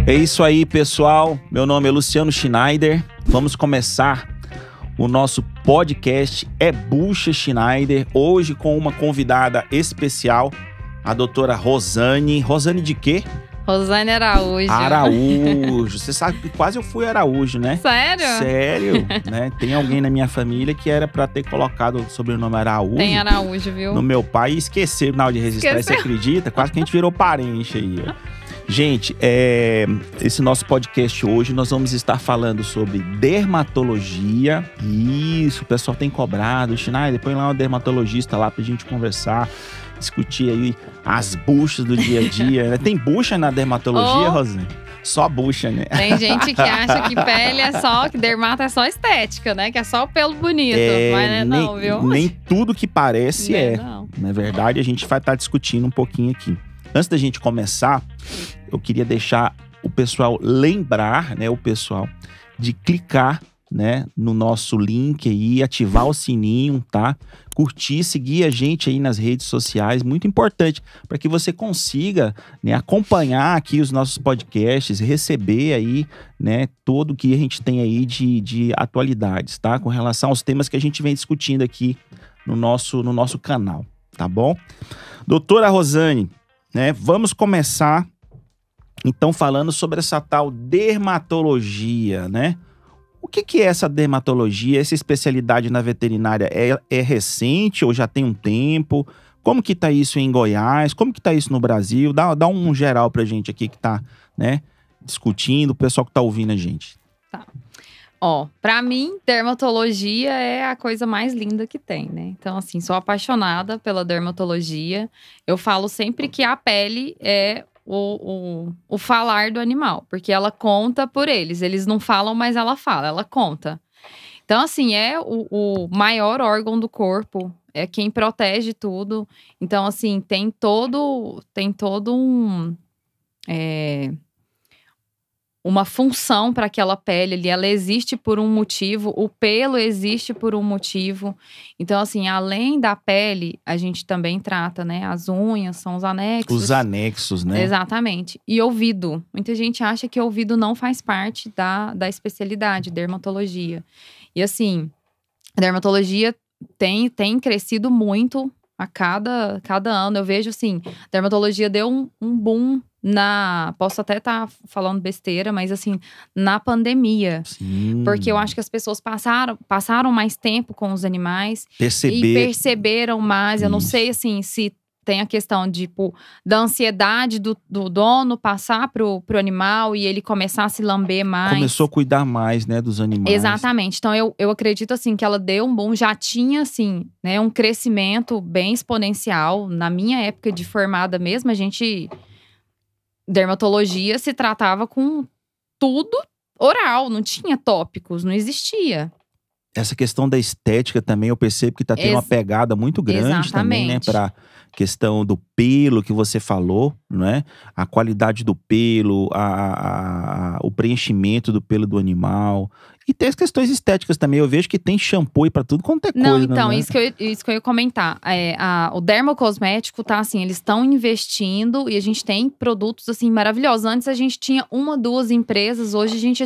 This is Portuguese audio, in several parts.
É isso aí, pessoal. Meu nome é Luciano Schneider. Vamos começar o nosso podcast É Bucha Schneider. Hoje com uma convidada especial, a doutora Rosane. Rosane de quê? Rosane Araújo. Araújo. Você sabe que quase eu fui Araújo, né? Sério? Sério, né? Tem alguém na minha família que era pra ter colocado o sobrenome Araújo. Tem Araújo, viu? No meu pai e esqueceram na hora de registrar. Você acredita? Quase que a gente virou parente aí, ó. Gente, esse nosso podcast hoje nós vamos estar falando sobre dermatologia. Isso, o pessoal tem cobrado. Schneider, põe lá um dermatologista lá pra gente conversar, discutir aí as buchas do dia a dia, né? Tem bucha na dermatologia, Rosane? Só bucha, né? Tem gente que acha que pele é só, que dermato é só estética, né? Que é só o pelo bonito, mas não é não, viu? Nem tudo que parece Não. Na verdade, a gente vai estar discutindo um pouquinho aqui. Antes da gente começar, eu queria deixar o pessoal lembrar, né, o pessoal de clicar, né, no nosso link aí, ativar o sininho, tá? Curtir, seguir a gente aí nas redes sociais, muito importante, para que você consiga, né, acompanhar aqui os nossos podcasts, receber aí, né, tudo que a gente tem aí de atualidades, tá? Com relação aos temas que a gente vem discutindo aqui no nosso canal, tá bom? Doutora Rosane, né, vamos começar então falando sobre essa tal dermatologia, né? O que é essa dermatologia, essa especialidade na veterinária? É recente ou já tem um tempo? Como que tá isso em Goiás? Como que tá isso no Brasil? Dá um geral pra gente aqui que tá, né, discutindo, o pessoal que tá ouvindo a gente. Tá. Ó, pra mim, dermatologia é a coisa mais linda que tem, né? Então, assim, sou apaixonada pela dermatologia. Eu falo sempre que a pele é o falar do animal, porque ela conta por eles. Eles não falam, mas ela fala, ela conta. Então, assim, é o maior órgão do corpo, é quem protege tudo. Então, assim, tem todo uma função para aquela pele ali, ela existe por um motivo, o pelo existe por um motivo. Então, assim, além da pele, a gente também trata, né? As unhas, são os anexos. Os anexos, né? Exatamente. E ouvido. Muita gente acha que ouvido não faz parte da especialidade, dermatologia. E assim, a dermatologia tem crescido muito a cada ano. Eu vejo, assim, a dermatologia deu um boom posso até estar falando besteira, mas assim, na pandemia. Sim. Porque eu acho que as pessoas passaram mais tempo com os animais. E perceberam mais. Eu não sei, assim, se tem a questão, tipo, da ansiedade do dono passar pro animal e ele começar a se lamber mais. Começou a cuidar mais, né, dos animais. Exatamente. Então, eu acredito, assim, que ela deu um boom. Já tinha, assim, né, um crescimento bem exponencial. Na minha época de formada mesmo, dermatologia se tratava com tudo oral, não tinha tópicos, não existia. Essa questão da estética também, eu percebo que tá tendo uma pegada muito grande também, né? Pra questão do pelo que você falou, né? A qualidade do pelo, o preenchimento do pelo do animal. E tem as questões estéticas também. Eu vejo que tem shampoo para tudo quanto é coisa. Não, então, né? isso que eu ia comentar. O dermocosmético tá assim, eles estão investindo e a gente tem produtos assim maravilhosos. Antes a gente tinha 1, 2 empresas, hoje a gente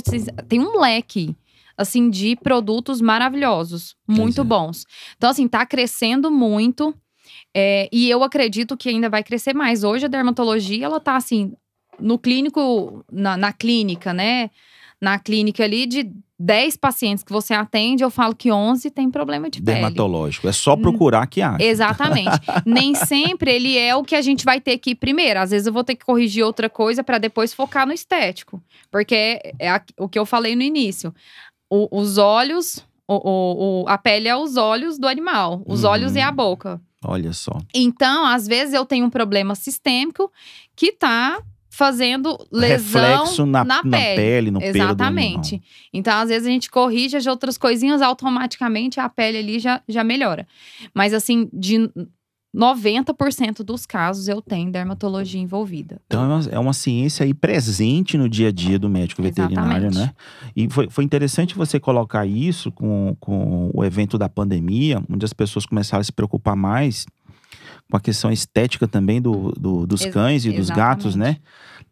tem um leque assim de produtos maravilhosos, muito bons. Então assim, tá crescendo muito e eu acredito que ainda vai crescer mais. Hoje a dermatologia, ela tá assim, no clínico, na clínica, né? Na clínica ali de 10 pacientes que você atende, eu falo que 11 tem problema de pele. Dermatológico. É só procurar que acha. Exatamente. Nem sempre ele é o que a gente vai ter que ir primeiro. Às vezes eu vou ter que corrigir outra coisa para depois focar no estético. Porque é o que eu falei no início. Os olhos, a pele é os olhos do animal. Os olhos e a boca. Olha só. Então, às vezes eu tenho um problema sistêmico que tá fazendo lesão reflexo na pele, no pelo do animal. Exatamente. Então, às vezes a gente corrige as outras coisinhas, automaticamente a pele ali já melhora. Mas assim, de 90% dos casos eu tenho dermatologia envolvida. Então é uma ciência aí presente no dia a dia do médico veterinário, né? E foi interessante você colocar isso com o evento da pandemia, onde as pessoas começaram a se preocupar mais com a questão estética também dos cães e dos gatos, né?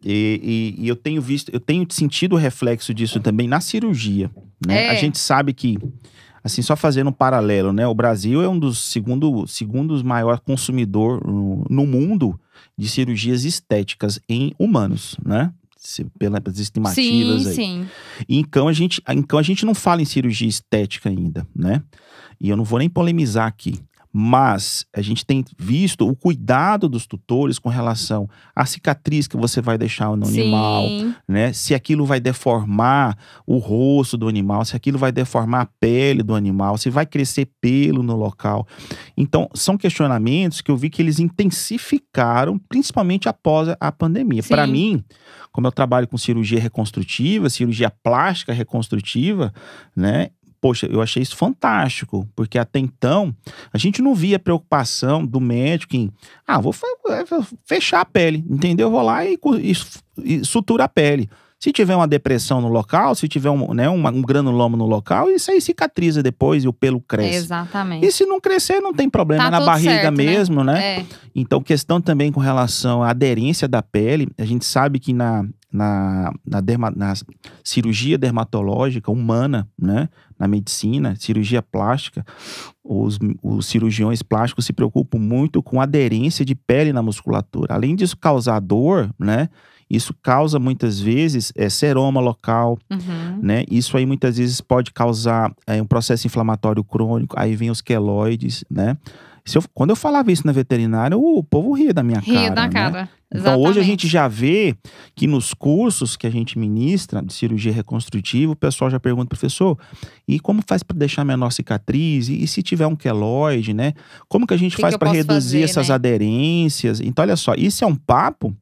E eu tenho sentido o reflexo disso também na cirurgia, né? A gente sabe que, assim, só fazendo um paralelo, né? O Brasil é um dos segundos maior consumidor no mundo de cirurgias estéticas em humanos, né? Pelas estimativas aí. Sim. E então a gente não fala em cirurgia estética ainda, né? E eu não vou nem polemizar aqui. Mas a gente tem visto o cuidado dos tutores com relação à cicatriz que você vai deixar no animal, né? Se aquilo vai deformar o rosto do animal, se aquilo vai deformar a pele do animal, se vai crescer pelo no local. Então, são questionamentos que eu vi que eles intensificaram, principalmente após a pandemia. Para mim, como eu trabalho com cirurgia reconstrutiva, cirurgia plástica reconstrutiva, né? Poxa, eu achei isso fantástico, porque até então a gente não via preocupação do médico em, vou fechar a pele, entendeu? Vou lá e sutura a pele. Se tiver uma depressão no local, se tiver um granuloma no local, isso aí cicatriza depois e o pelo cresce. Exatamente. E se não crescer, não tem problema, é na barriga certo, mesmo, né? Então, questão também com relação à aderência da pele, a gente sabe que na cirurgia dermatológica humana, né? Na medicina, cirurgia plástica, os cirurgiões plásticos se preocupam muito com a aderência de pele na musculatura. Além disso causar dor, né? Isso causa muitas vezes seroma local, né? Isso aí muitas vezes pode causar um processo inflamatório crônico, aí vem os queloides, né? Quando eu falava isso na veterinária, o povo ria da minha cara. Ria da cara. Né? Então hoje a gente já vê que nos cursos que a gente ministra de cirurgia reconstrutiva, o pessoal já pergunta, professor, e como faz para deixar menor cicatriz? E se tiver um queloide, né? Como que a gente faz para reduzir essas aderências? Então olha só, isso é um papo,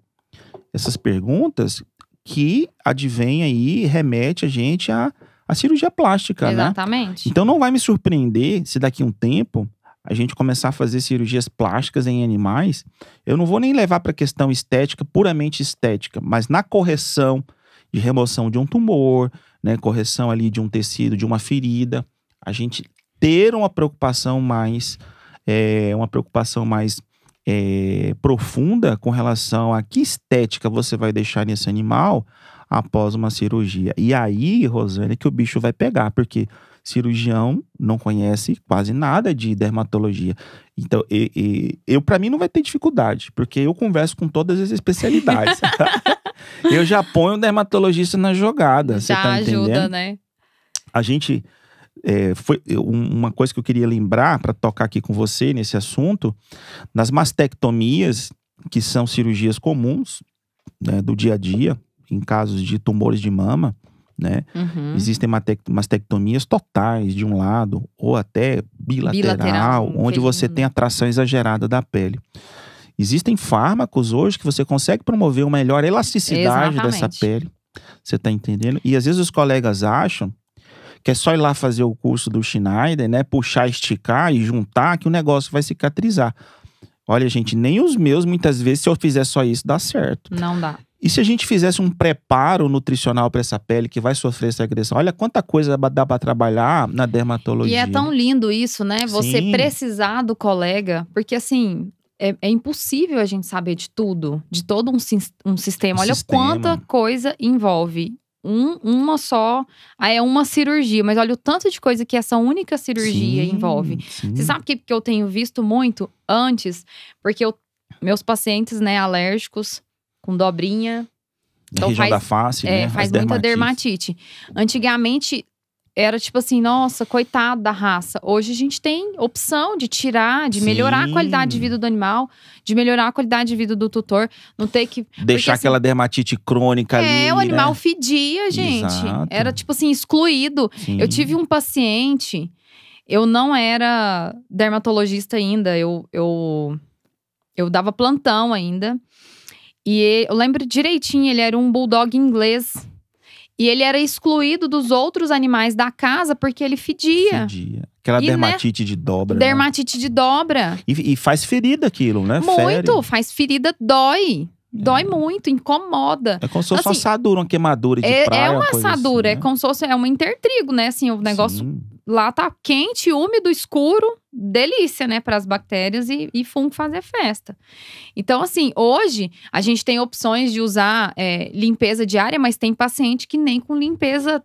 essas perguntas que advém aí e remete a gente à cirurgia plástica, Exatamente. né? Então não vai me surpreender se daqui a um tempo a gente começar a fazer cirurgias plásticas em animais. Eu não vou nem levar para a questão estética, puramente estética, mas na correção de remoção de um tumor, né, correção ali de um tecido, de uma ferida, a gente ter uma preocupação mais profunda com relação a que estética você vai deixar nesse animal após uma cirurgia. E aí, Rosane, que o bicho vai pegar, porque cirurgião não conhece quase nada de dermatologia. Então, eu para mim não vai ter dificuldade, porque eu converso com todas as especialidades. Eu já ponho o dermatologista na jogada, você tá entendendo? Já ajuda, né? A gente, foi uma coisa que eu queria lembrar para tocar aqui com você nesse assunto, nas mastectomias, que são cirurgias comuns, né, do dia a dia, em casos de tumores de mama, né? Existem mastectomias totais de um lado ou até bilateral onde você tem a tração exagerada da pele. Existem fármacos hoje que você consegue promover uma melhor elasticidade dessa pele. Você tá entendendo? E às vezes os colegas acham que é só ir lá fazer o curso do Schneider, né? Puxar, esticar e juntar que o negócio vai cicatrizar. Olha, gente, nem os meus, muitas vezes, se eu fizer só isso, dá certo. Não dá. E se a gente fizesse um preparo nutricional para essa pele que vai sofrer essa agressão? Olha quanta coisa dá para trabalhar na dermatologia. E é tão lindo isso, né? Você precisar do colega, porque assim, é impossível a gente saber de tudo, de todo um sistema. Olha quanta coisa envolve. Uma só, aí é uma cirurgia, mas olha o tanto de coisa que essa única cirurgia envolve. Você sabe que eu tenho visto muito antes, porque meus pacientes, né, alérgicos, com dobrinha. Então região da face, né? Faz muita dermatite. Antigamente era tipo assim, nossa, coitado da raça. Hoje a gente tem opção de tirar, de melhorar a qualidade de vida do animal, de melhorar a qualidade de vida do tutor. Não ter que… Deixar porque, aquela dermatite crônica ali, o animal, né? Fedia, gente. Exato. Era tipo assim, excluído. Sim. Eu tive um paciente, eu não era dermatologista ainda, eu dava plantão ainda. E eu lembro direitinho, ele era um bulldog inglês. E ele era excluído dos outros animais da casa porque ele fedia. Aquela dermatite de dobra. Dermatite de dobra. E faz ferida aquilo, né? Muito, faz ferida, dói. Dói muito, incomoda. É como se fosse uma assadura, uma queimadura de praia. É uma assadura, assim, né? É como se fosse uma intertrigo, né? Assim, o negócio lá tá quente, úmido, escuro, delícia, né, para as bactérias e fungo fazer festa. Então, assim, hoje a gente tem opções de usar limpeza diária, mas tem paciente que nem com limpeza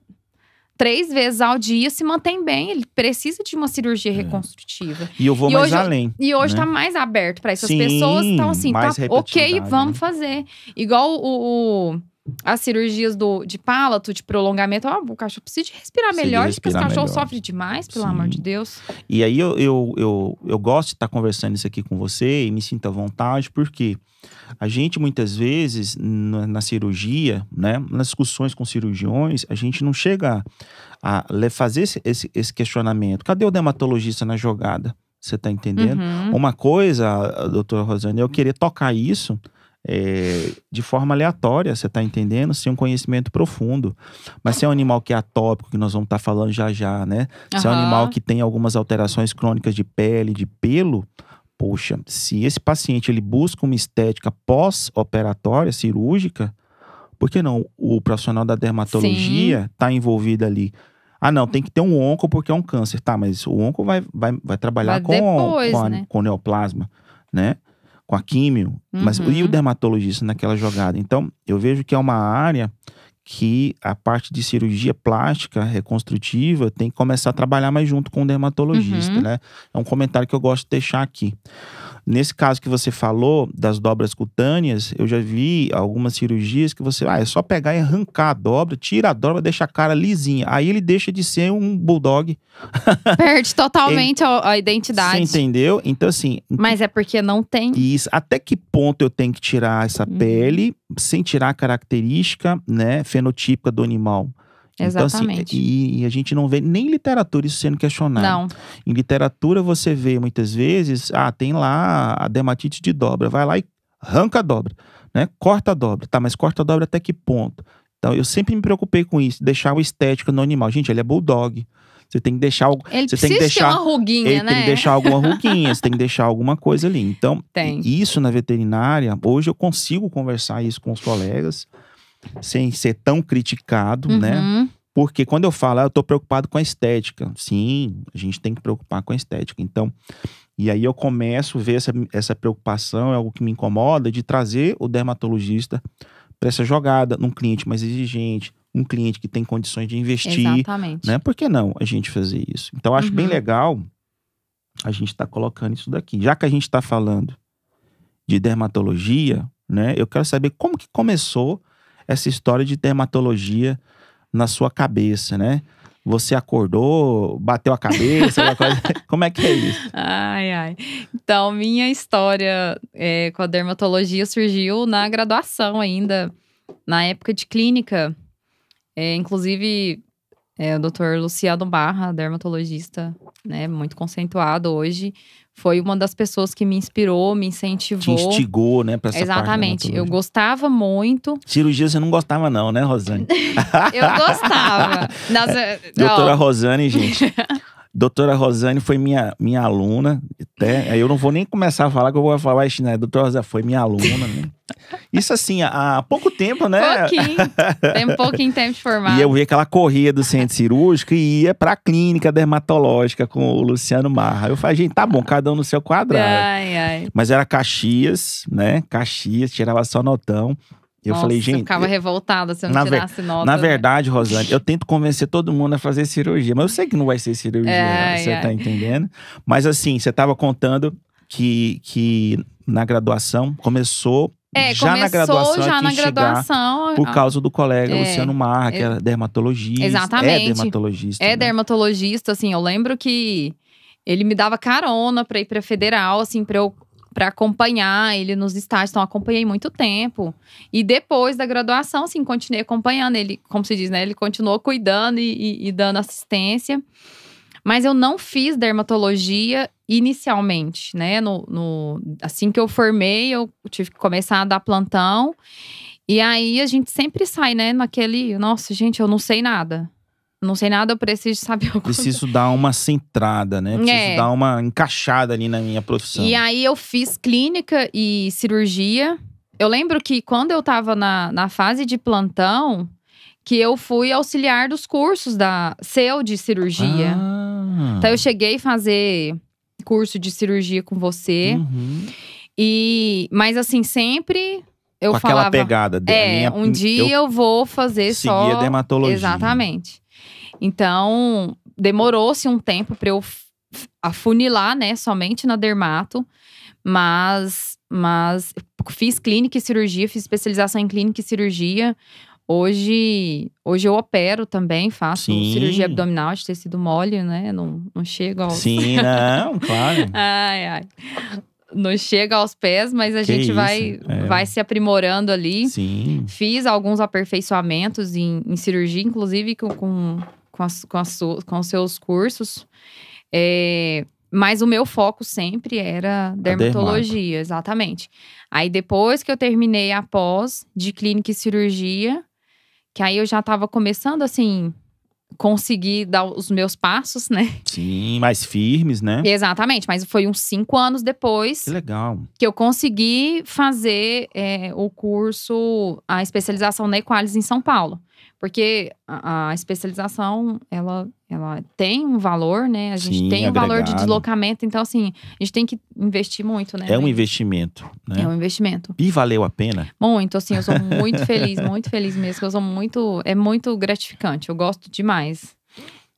3 vezes ao dia se mantém bem. Ele precisa de uma cirurgia reconstrutiva. E eu vou mais além. E hoje né? tá mais aberto para isso. As Sim, pessoas estão assim, mais tá ok, repetitividade, vamos né? fazer. Igual as cirurgias de palato, de prolongamento. O cachorro precisa de respirar melhor, porque esse cachorro sofre demais, pelo amor de Deus. E aí eu gosto de estar conversando isso aqui com você e me sinto à vontade, porque a gente muitas vezes na cirurgia, né, nas discussões com cirurgiões, a gente não chega a fazer esse questionamento. Cadê o dermatologista na jogada? Você tá entendendo? Uma coisa, doutora Rosane, eu querer tocar isso de forma aleatória, você tá entendendo? Sem um conhecimento profundo. Mas se é um animal que é atópico, que nós vamos estar falando já, né? Se é um animal que tem algumas alterações crônicas de pele, de pelo, poxa, se esse paciente ele busca uma estética pós-operatória, cirúrgica, por que não o profissional da dermatologia tá envolvido ali? Ah, não, tem que ter um onco porque é um câncer. Tá, mas o onco vai trabalhar com neoplasma, né? Com a químio, mas e o dermatologista naquela jogada? Então, eu vejo que é uma área que a parte de cirurgia plástica reconstrutiva tem que começar a trabalhar mais junto com o dermatologista, né? É um comentário que eu gosto de deixar aqui. Nesse caso que você falou das dobras cutâneas, eu já vi algumas cirurgias que você, é só pegar e arrancar a dobra, tira a dobra, deixa a cara lisinha. Aí ele deixa de ser um bulldog. Perde totalmente a identidade. Você entendeu? Então assim… Mas é porque não tem… Isso. Até que ponto eu tenho que tirar essa pele sem tirar a característica, né, fenotípica do animal? Exatamente. Então, assim, e a gente não vê nem em literatura isso sendo questionado. Não. Em literatura você vê muitas vezes, tem lá a dermatite de dobra, vai lá e arranca a dobra, né? Corta a dobra, tá, mas corta a dobra até que ponto? Então eu sempre me preocupei com isso, deixar o estético no animal. Gente, ele é bulldog. Você tem que deixar algo. Ele você precisa tem que deixar ter uma ruguinha, ele né? tem que deixar alguma ruguinha, você tem que deixar alguma coisa ali. Então, Tem. isso na veterinária, hoje eu consigo conversar isso com os colegas sem ser tão criticado, né? Porque quando eu falo, eu tô preocupado com a estética. Sim, a gente tem que preocupar com a estética. Então, e aí eu começo a ver essa preocupação, é algo que me incomoda, de trazer o dermatologista para essa jogada, num cliente mais exigente, um cliente que tem condições de investir. Exatamente. Né? Por que não a gente fazer isso? Então, eu acho bem legal a gente tá colocando isso daqui. Já que a gente tá falando de dermatologia, né? Eu quero saber como que começou essa história de dermatologia na sua cabeça, né? Você acordou, bateu a cabeça, como é que é isso? Ai. Então, minha história com a dermatologia surgiu na graduação ainda, na época de clínica. Inclusive, o Dr. Luciano Barra, dermatologista, né, muito conceituado hoje, foi uma das pessoas que me inspirou, me incentivou. Te instigou, né, pra essa Exatamente. parte. Eu gostava muito. Cirurgia você não gostava não, né, Rosane? Eu gostava. Doutora Rosane, gente. Doutora Rosane foi minha aluna, até, eu não vou nem começar a falar que eu vou falar isso, né? Doutora Rosane foi minha aluna, né? Isso assim, há pouco tempo, né? Tem um pouquinho tempo de formado. E eu vi que ela corria do centro cirúrgico e ia pra clínica dermatológica com o Luciano Marra. Eu falei, gente, tá bom, cada um no seu quadrado. Mas era Caxias, né? Caxias, tirava só notão. Eu falei, gente… eu ficava revoltada se eu não tirasse nota. Na verdade, Rosane, eu tento convencer todo mundo a fazer cirurgia. Mas eu sei que não vai ser cirurgia, você tá entendendo? Mas assim, você tava contando que na graduação começou… já na graduação, por causa do colega Luciano Marra, que era dermatologista. Exatamente. É dermatologista. É dermatologista, assim, eu lembro que ele me dava carona pra ir pra federal, assim, pra acompanhar ele nos estágios. Então, acompanhei muito tempo. E depois da graduação, assim, continuei acompanhando ele, como se diz, né? Ele continuou cuidando e dando assistência. Mas eu não fiz dermatologia inicialmente, né? Assim que eu formei, eu tive que começar a dar plantão. E aí, a gente sempre sai, né? Naquele… Nossa, gente, eu não sei nada. Não sei nada, eu preciso saber alguma coisa. Preciso dar uma centrada, né? Preciso dar uma encaixada ali na minha profissão. E aí, eu fiz clínica e cirurgia. Eu lembro que quando eu tava na fase de plantão, que eu fui auxiliar dos cursos da seu de cirurgia. Então eu cheguei a fazer curso de cirurgia com você. Mas assim, sempre eu com falava… aquela pegada. Um dia eu vou fazer só… seguir a dermatologia. Exatamente. Então, demorou-se um tempo para eu afunilar, né? Somente na dermato. Mas fiz clínica e cirurgia, fiz especialização em clínica e cirurgia. Hoje eu opero também, faço cirurgia abdominal de tecido mole, né? Não chego aos… Sim, não, claro. Ai. Não chega aos pés, mas a gente vai se aprimorando ali. Sim. Fiz alguns aperfeiçoamentos em cirurgia, inclusive com os seus cursos. Mas o meu foco sempre era dermatologia, exatamente. Aí depois que eu terminei a pós de clínica e cirurgia, que aí eu já estava começando assim… conseguir dar os meus passos, né? Sim, mais firmes, né? Exatamente, mas foi uns 5 anos depois… Que legal. Que eu consegui fazer o curso, a especialização na Equalis em São Paulo. Porque a especialização, ela tem um valor, né? A gente tem um valor de deslocamento. Então, assim, a gente tem que investir muito, né? É um investimento, né? É um investimento. E valeu a pena? Muito, assim, eu sou muito feliz mesmo. Eu sou é muito gratificante, eu gosto demais.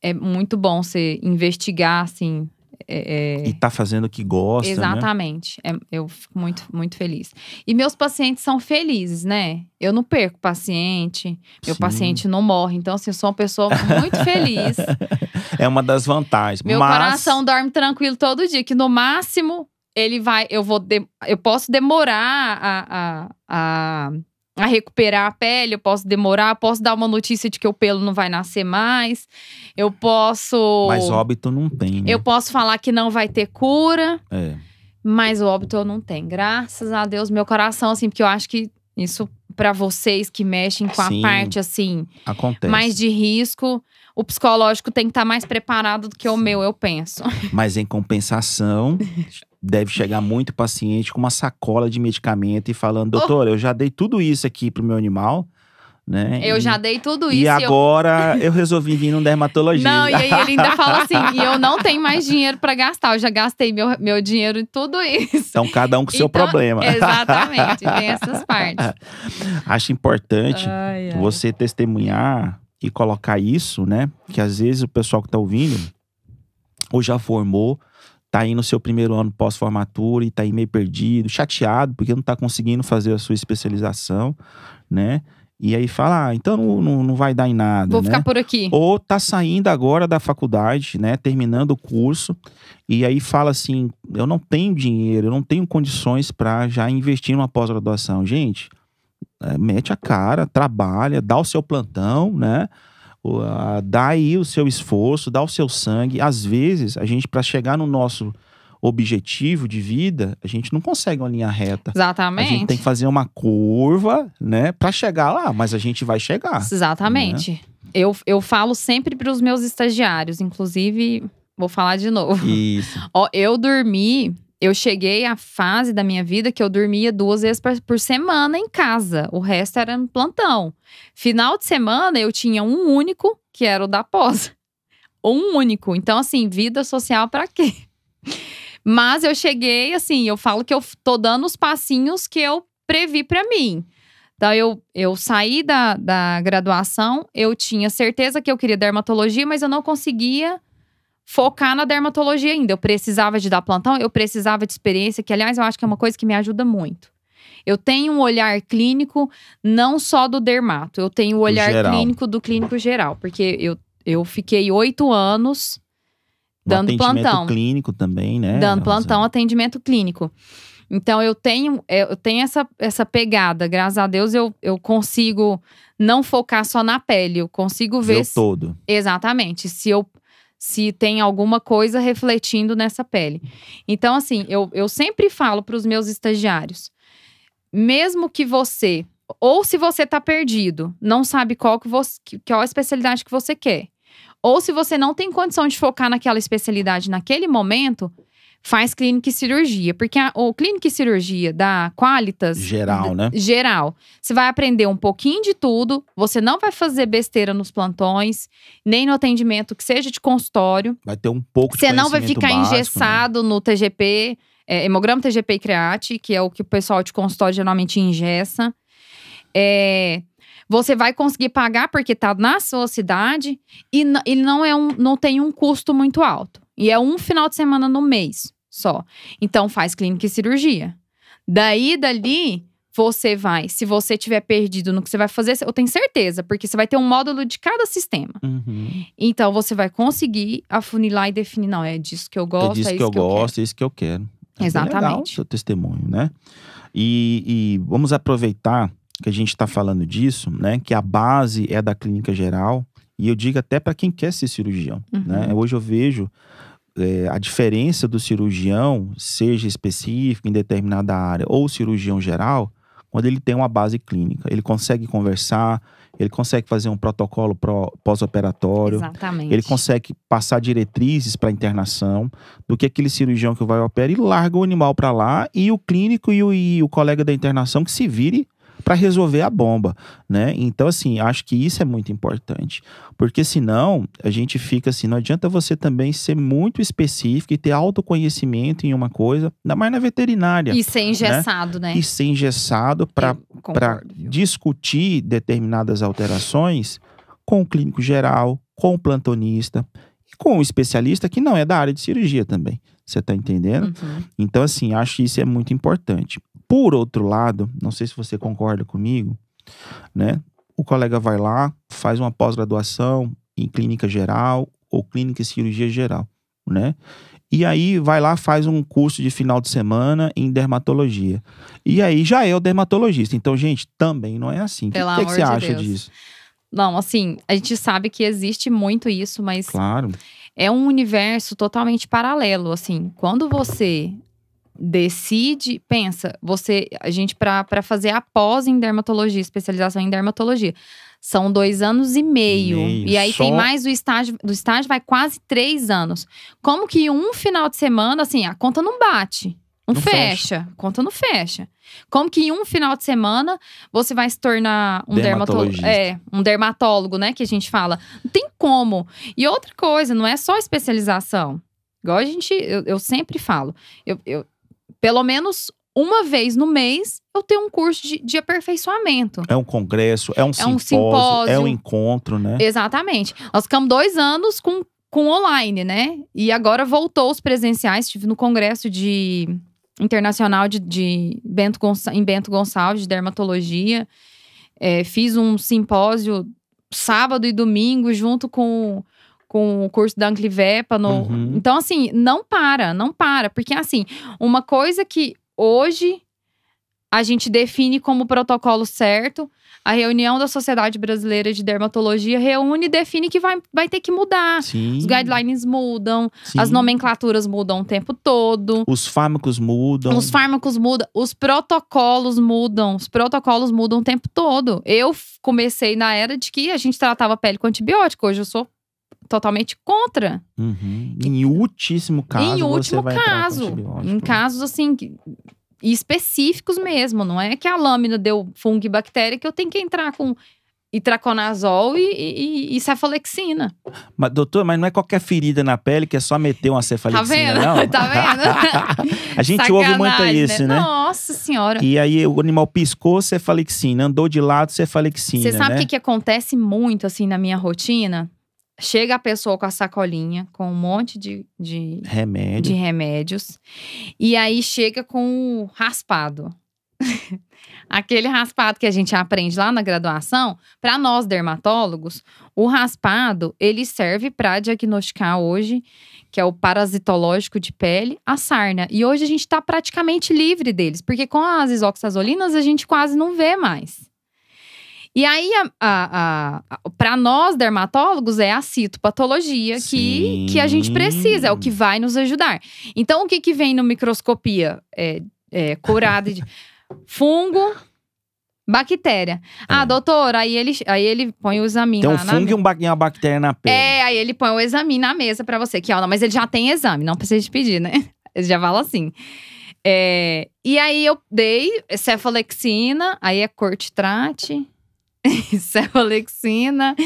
É muito bom você investigar, assim… E tá fazendo o que gosta, exatamente. Né? Eu fico muito feliz. E meus pacientes são felizes, né? Eu não perco paciente. Meu paciente não morre. Então, assim, eu sou uma pessoa muito feliz. É uma das vantagens. Meu coração dorme tranquilo todo dia. Que no máximo, ele vai… Eu posso demorar a recuperar a pele, eu posso dar uma notícia de que o pelo não vai nascer mais, eu posso… Mas óbito não tem, né? Eu posso falar que não vai ter cura, mas o óbito eu não tenho. Graças a Deus, meu coração, assim, porque eu acho que isso, pra vocês que mexem com a parte, assim… acontece. Mais de risco, o psicológico tem que estar mais preparado do que o meu, eu penso. Mas em compensação… deve chegar muito paciente com uma sacola de medicamento e falando, doutor, eu já dei tudo isso aqui pro meu animal, né? Eu já dei tudo isso. E agora eu resolvi vir num dermatologista. Não, e aí ele ainda fala assim, e eu não tenho mais dinheiro pra gastar, eu já gastei meu dinheiro em tudo isso. Então cada um com o seu problema. Exatamente, tem essas partes. Acho importante você testemunhar e colocar isso, né? Que às vezes o pessoal que tá ouvindo, ou já formou, tá aí no seu primeiro ano pós-formatura e tá aí meio perdido, chateado, porque não tá conseguindo fazer a sua especialização, né? E aí fala, então não vai dar em nada, Vou ficar por aqui. Ou tá saindo agora da faculdade, né? Terminando o curso, e aí fala assim, eu não tenho dinheiro, eu não tenho condições para já investir numa pós-graduação. Gente, mete a cara, trabalha, dá o seu plantão, né? Dá aí o seu esforço, dá o seu sangue. Às vezes, a gente, para chegar no nosso objetivo de vida, a gente não consegue uma linha reta. Exatamente. A gente tem que fazer uma curva, né, para chegar lá, mas a gente vai chegar. Exatamente. Né? Eu falo sempre para os meus estagiários, inclusive, vou falar de novo. Isso. Eu cheguei à fase da minha vida que eu dormia 2 vezes por semana em casa. O resto era no plantão. Final de semana, eu tinha um único, que era o da pós. Um único. Então, assim, vida social pra quê? Mas eu cheguei, assim, eu falo que eu tô dando os passinhos que eu previ pra mim. Então, eu saí da graduação, eu tinha certeza que eu queria dermatologia, mas eu não conseguia focar na dermatologia ainda. Eu precisava de dar plantão, eu precisava de experiência, que aliás eu acho que é uma coisa que me ajuda muito. Eu tenho um olhar clínico, não só do dermato, eu tenho o olhar clínico do clínico geral, porque eu fiquei 8 anos dando plantão. Atendimento clínico também, né? Dando plantão, atendimento clínico. Então eu tenho essa pegada, graças a Deus eu consigo não focar só na pele, eu consigo ver todo. Exatamente, se tem alguma coisa refletindo nessa pele. Então, assim, eu sempre falo para os meus estagiários, mesmo que você, ou se você tá perdido, não sabe qual a especialidade que você quer, ou se você não tem condição de focar naquela especialidade naquele momento, faz clínica e cirurgia. Porque o clínica e cirurgia da Qualitas… Geral, né? Geral. Você vai aprender um pouquinho de tudo. Você não vai fazer besteira nos plantões, nem no atendimento que seja de consultório. Vai ter um pouco de Você não vai conhecimento ficar básico, engessado no TGP, hemograma, TGP e create, que é o que o pessoal de consultório geralmente engessa. Você vai conseguir pagar porque tá na sua cidade e não tem um custo muito alto. E é um final de semana no mês só. Então faz clínica e cirurgia. Dali, você vai, se você tiver perdido no que você vai fazer, eu tenho certeza, porque você vai ter um módulo de cada sistema. Uhum. Então você vai conseguir afunilar e definir, não, é disso que eu gosto, É disso que eu gosto, é isso que eu quero. Exatamente. Legal o seu testemunho, né? E vamos aproveitar que a gente está falando disso, né? Que a base é da clínica geral. E eu digo até para quem quer ser cirurgião, né? Hoje eu vejo a diferença do cirurgião, seja específico em determinada área, ou cirurgião geral, quando ele tem uma base clínica. Ele consegue conversar, ele consegue fazer um protocolo pós-operatório. Exatamente. Ele consegue passar diretrizes para internação, do que aquele cirurgião que vai operar e larga o animal para lá, e o clínico e o colega da internação que se vire para resolver a bomba, né? Então, assim, acho que isso é muito importante. Porque senão, a gente fica assim, não adianta você também ser muito específico e ter autoconhecimento em uma coisa, ainda mais na veterinária. E ser engessado, né? E ser engessado para discutir determinadas alterações com o clínico geral, com o plantonista e com o especialista que não é da área de cirurgia também. Você tá entendendo? Então, assim, acho que isso é muito importante. Por outro lado, não sei se você concorda comigo, né? O colega vai lá, faz uma pós-graduação em clínica geral ou clínica e cirurgia geral, né? E aí vai lá, faz um curso de final de semana em dermatologia. E aí já é o dermatologista. Então, gente, também não é assim. O que você acha disso? Não, assim, a gente sabe que existe muito isso, mas… Claro. É um universo totalmente paralelo, assim. Quando você decide, pensa, a gente para fazer a pós em dermatologia, especialização em dermatologia, são 2 anos e meio. E aí tem mais do estágio vai quase 3 anos. Como que um final de semana, assim, a conta não bate. Não fecha. A conta não fecha. Como que em um final de semana você vai se tornar um um dermatólogo, né? Que a gente fala. Não tem como. E outra coisa, não é só especialização. Igual eu sempre falo. Eu pelo menos uma vez no mês, eu tenho um curso de aperfeiçoamento. É um congresso, é um simpósio, é um encontro, né? Exatamente. Nós ficamos 2 anos com online, né? E agora voltou os presenciais. Estive no congresso internacional em Bento Gonçalves, de dermatologia. Fiz um simpósio sábado e domingo, junto com o curso da Anclivepa. Então, assim, não para. Porque, assim, uma coisa que hoje a gente define como protocolo certo, a reunião da Sociedade Brasileira de Dermatologia reúne e define que vai ter que mudar. Sim. Os guidelines mudam, Sim. As nomenclaturas mudam o tempo todo. Os fármacos mudam. Os protocolos mudam. Os protocolos mudam o tempo todo. Eu comecei na era de que a gente tratava a pele com antibiótico. Hoje eu sou totalmente contra. Em último caso, você vai entrar com antibiótico. Em casos assim… específicos mesmo, não é que a lâmina deu fungo e bactéria que eu tenho que entrar com itraconazol e cefalexina. Mas, doutor, mas não é qualquer ferida na pele que é só meter uma cefalexina, não? Tá vendo? A gente ouve muito isso, né? Nossa senhora. E aí o animal piscou, cefalexina, andou de lado, cefalexina, Você sabe né? o que acontece muito, assim, na minha rotina? Chega a pessoa com a sacolinha, com um monte de remédios. E aí chega com o raspado. Aquele raspado que a gente aprende lá na graduação, para nós dermatólogos, o raspado, ele serve para diagnosticar hoje, que é o parasitológico de pele, a sarna. E hoje a gente está praticamente livre deles, porque com as isoxazolinas a gente quase não vê mais. E aí, para nós dermatólogos, é a citopatologia que a gente precisa, é o que vai nos ajudar. Então, o que vem no microscopia? Curado de fungo, bactéria. Doutor, aí ele põe o exame lá. Tem um fungo e uma bactéria na pele. Aí ele põe o exame na mesa pra você. Mas ele já tem exame, não precisa de pedir, né? Eles já falam assim. E aí eu dei cefalexina, aí é cortitrate, cefalexina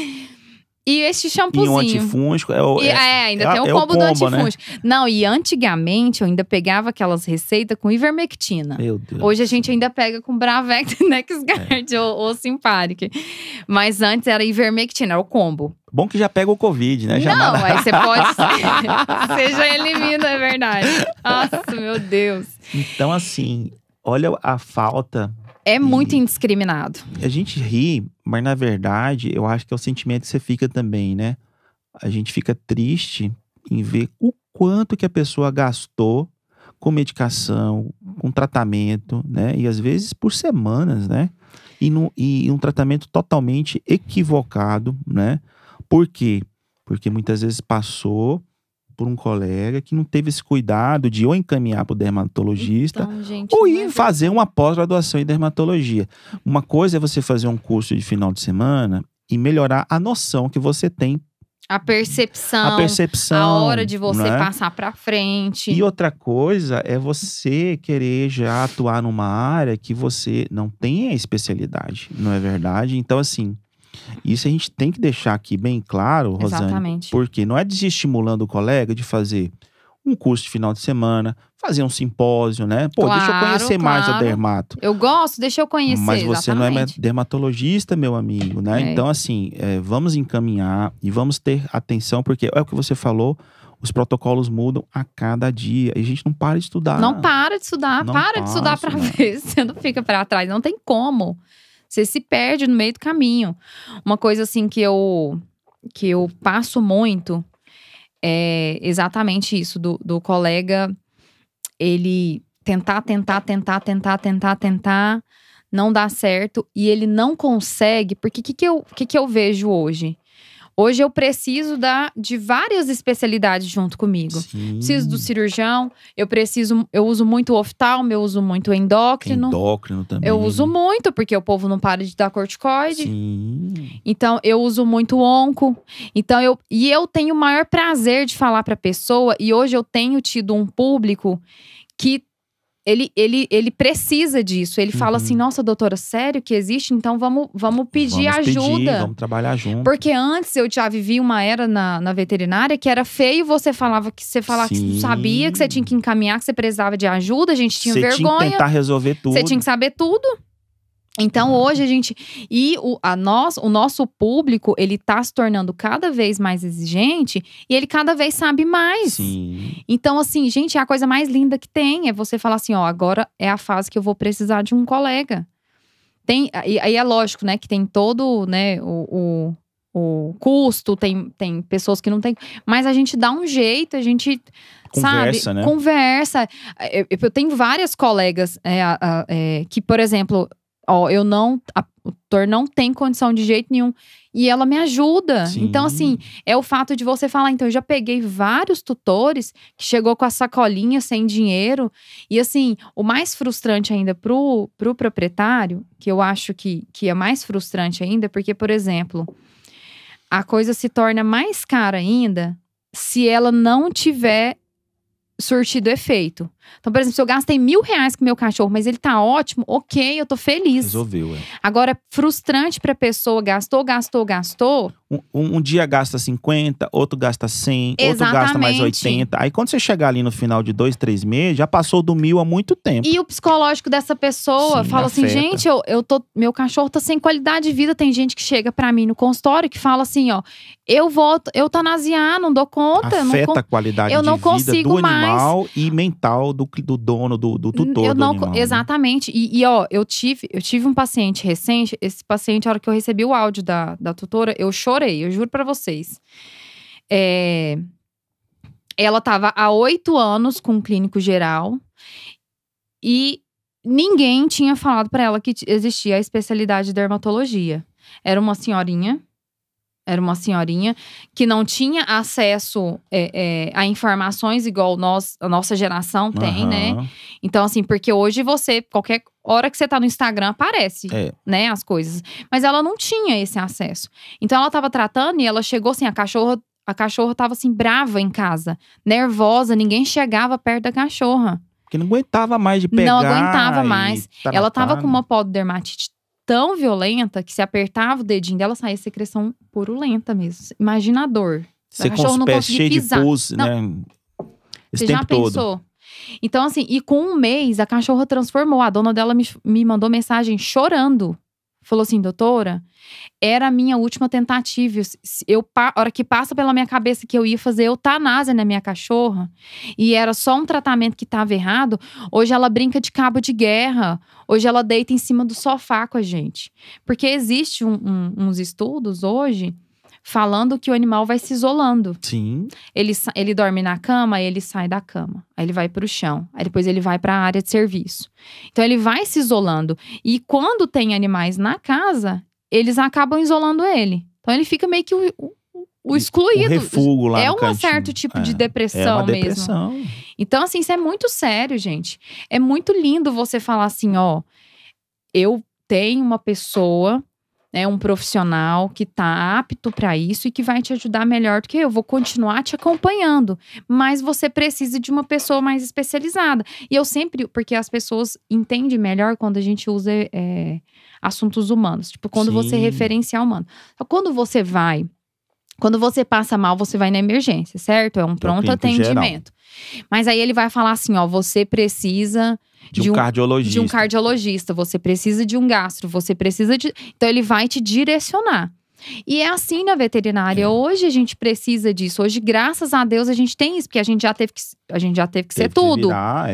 e esse shampoozinho. E um antifúngico. Ainda tem o combo do antifúngico. Né? Não, e antigamente eu ainda pegava aquelas receitas com ivermectina. Meu Deus. Hoje a gente ainda pega com Bravecto, NexGard ou Simparic. Mas antes era ivermectina, era o combo. Bom que já pega o Covid, né? Não, aí você pode… Você já elimina, é verdade. Nossa, meu Deus. Então, assim, olha a falta… É muito indiscriminado. A gente ri, mas na verdade, eu acho que é o sentimento que você fica também, né? A gente fica triste em ver o quanto que a pessoa gastou com medicação, com tratamento, né? E às vezes por semanas, né? E um tratamento totalmente equivocado, né? Por quê? Porque muitas vezes passou por um colega que não teve esse cuidado de ou encaminhar para o dermatologista, então, gente, ou ir fazer uma pós-graduação em dermatologia. Uma coisa é você fazer um curso de final de semana e melhorar a noção que você tem. A percepção, a hora de você passar para frente. E outra coisa é você querer já atuar numa área que você não tem a especialidade, não é verdade? Então, assim… Isso a gente tem que deixar aqui bem claro, Rosane. Exatamente. Porque não é desestimulando o colega de fazer um curso de final de semana, fazer um simpósio, né? Pô, claro, deixa eu conhecer mais a dermato. Eu gosto, deixa eu conhecer, mas você exatamente. não é dermatologista, meu amigo, né? Então, assim, vamos encaminhar e vamos ter atenção, porque é o que você falou, os protocolos mudam a cada dia e a gente não para de estudar. Não para de estudar, para de estudar pra ver, você não fica pra trás, não tem como. Você se perde no meio do caminho. Uma coisa assim que eu passo muito é exatamente isso, do colega, ele tentar, não dá certo e ele não consegue, porque o que eu vejo hoje? Hoje eu preciso de várias especialidades junto comigo. Sim. Preciso do cirurgião, eu uso muito oftalmo, eu uso muito endócrino. Endócrino também. Eu uso muito, porque o povo não para de dar corticoide. Sim. Então, eu uso muito onco. Então, eu tenho o maior prazer de falar pra pessoa. E hoje eu tenho tido um público que ele precisa disso. Ele fala assim, nossa, doutora, sério que existe? Então, vamos pedir ajuda. Vamos trabalhar junto. Porque antes eu já vivi uma era na veterinária que era feio você falar que você não sabia, que você tinha que encaminhar, que você precisava de ajuda. A gente tinha vergonha. Você tinha que tentar resolver tudo. Você tinha que saber tudo. Então, hoje a gente… E o nosso público, ele tá se tornando cada vez mais exigente e ele cada vez sabe mais. Sim. Então, assim, gente, é a coisa mais linda que tem. É você falar assim, ó, agora é a fase que eu vou precisar de um colega. Aí é lógico, né, que tem todo, né, o custo, tem pessoas que não tem… Mas a gente dá um jeito, a gente… Conversa, sabe? Né? Conversa. Eu tenho várias colegas que, por exemplo… Ó, o doutor não tem condição de jeito nenhum. E ela me ajuda. Sim. Então, assim, é o fato de você falar. Então, eu já peguei vários tutores que chegou com a sacolinha sem dinheiro. E, assim, o mais frustrante ainda pro proprietário, que eu acho que é mais frustrante ainda, porque, por exemplo, a coisa se torna mais cara ainda se ela não tiver surtido efeito. Então, por exemplo, se eu gastei R$1.000 com meu cachorro, mas ele tá ótimo, ok, eu tô feliz. Resolveu, Agora, frustrante pra pessoa, gastou. Um dia gasta 50, outro gasta 100, outro gasta mais 80. Aí quando você chegar ali no final de 2, 3 meses, já passou do 1.000 há muito tempo. E o psicológico dessa pessoa fala assim, gente, meu cachorro tá sem qualidade de vida. Tem gente que chega pra mim no consultório que fala assim, ó, eu vou eutanasiar, não dou conta. Afeta a qualidade eu não de vida consigo do animal mais. E mental do dono, do tutor do animal. Exatamente. Né? E ó, eu tive um paciente recente. Esse paciente, a hora que eu recebi o áudio da tutora, eu chorei, eu juro pra vocês. Ela tava há 8 anos com um clínico geral e ninguém tinha falado pra ela que existia a especialidade de dermatologia. Era uma senhorinha que não tinha acesso a informações igual a nossa geração tem, né? Então, assim, porque hoje qualquer hora que você tá no Instagram, aparece, né, as coisas. Mas ela não tinha esse acesso. Então, ela tava tratando e ela chegou assim, a cachorra A cachorra tava assim, brava em casa, nervosa, ninguém chegava perto da cachorra. Porque não aguentava mais de pegar. Não aguentava mais. tratar, Ela tava né? com uma pododermatite tão violenta que se apertava o dedinho dela, saía secreção purulenta mesmo. Imagina a dor. Você com cachorro os não pés conseguia cheios de pisar. pus, Não. né? Esse Você já tempo todo. pensou? Então, assim, e com um mês, a cachorra transformou. A dona dela me mandou mensagem chorando. Falou assim, doutora, era a minha última tentativa. A hora que passa pela minha cabeça que eu ia fazer eutanásia na minha cachorra, e era só um tratamento que estava errado, hoje ela brinca de cabo de guerra. Hoje ela deita em cima do sofá com a gente. Porque existe uns estudos hoje falando que o animal vai se isolando. Sim. Ele dorme na cama, aí ele sai da cama. Aí ele vai pro chão. Aí depois ele vai pra área de serviço. Então ele vai se isolando. E quando tem animais na casa, eles acabam isolando ele. Então ele fica meio que o excluído. O refúgio lá É no um cantinho. certo tipo de depressão É uma mesmo. depressão. Então, assim, isso é muito sério, gente. É muito lindo você falar assim, ó. Eu tenho uma pessoa, né, um profissional que tá apto para isso e que vai te ajudar melhor do que eu. Vou continuar te acompanhando, mas você precisa de uma pessoa mais especializada. E eu sempre, porque as pessoas entendem melhor quando a gente usa assuntos humanos, tipo quando você Sim. referenciar humano. Então, quando você passa mal, você vai na emergência, certo? É um pronto clínico atendimento. Mas aí ele vai falar assim, ó, você precisa De um cardiologista. de um cardiologista, você precisa de um gastro, você precisa de… Então, ele vai te direcionar. E é assim na veterinária. Hoje a gente precisa disso. Hoje, graças a Deus, a gente tem isso. Porque a gente já teve que ser Teve que tudo. virar,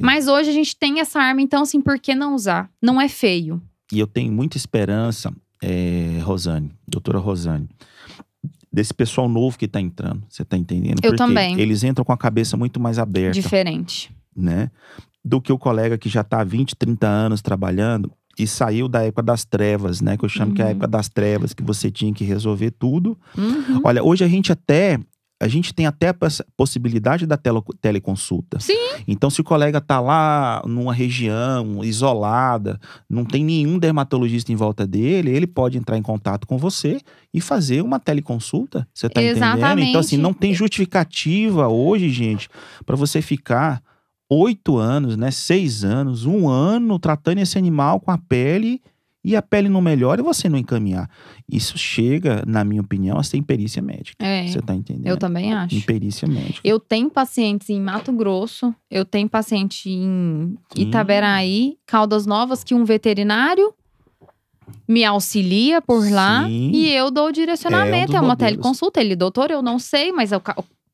Mas hoje a gente tem essa arma. Então, assim, por que não usar? Não é feio. E eu tenho muita esperança, Rosane, doutora Rosane, desse pessoal novo que tá entrando. Você tá entendendo? Eu Porque também. eles entram com a cabeça muito mais aberta. Diferente. Né? Do que o colega que já tá há 20, 30 anos trabalhando e saiu da época das trevas, né? Que eu chamo que é a época das trevas, que você tinha que resolver tudo. Uhum. Olha, hoje a gente tem até a possibilidade da teleconsulta. Sim. Então, se o colega tá lá numa região isolada, não tem nenhum dermatologista em volta dele, ele pode entrar em contato com você e fazer uma teleconsulta. Você tá entendendo? Exatamente. Então, assim, não tem justificativa hoje, gente, para você ficar 8 anos, né? 6 anos, 1 ano tratando esse animal com a pele e a pele não melhora e você não encaminhar. Isso chega, na minha opinião, a ser imperícia médica. Você tá entendendo? Eu também acho. Imperícia médica. Eu tenho pacientes em Mato Grosso, eu tenho paciente em Itaberaí, Caldas Novas, que um veterinário me auxilia por lá. Sim. E eu dou o direcionamento. dos É uma modelos. teleconsulta. Ele, doutor, eu não sei, mas o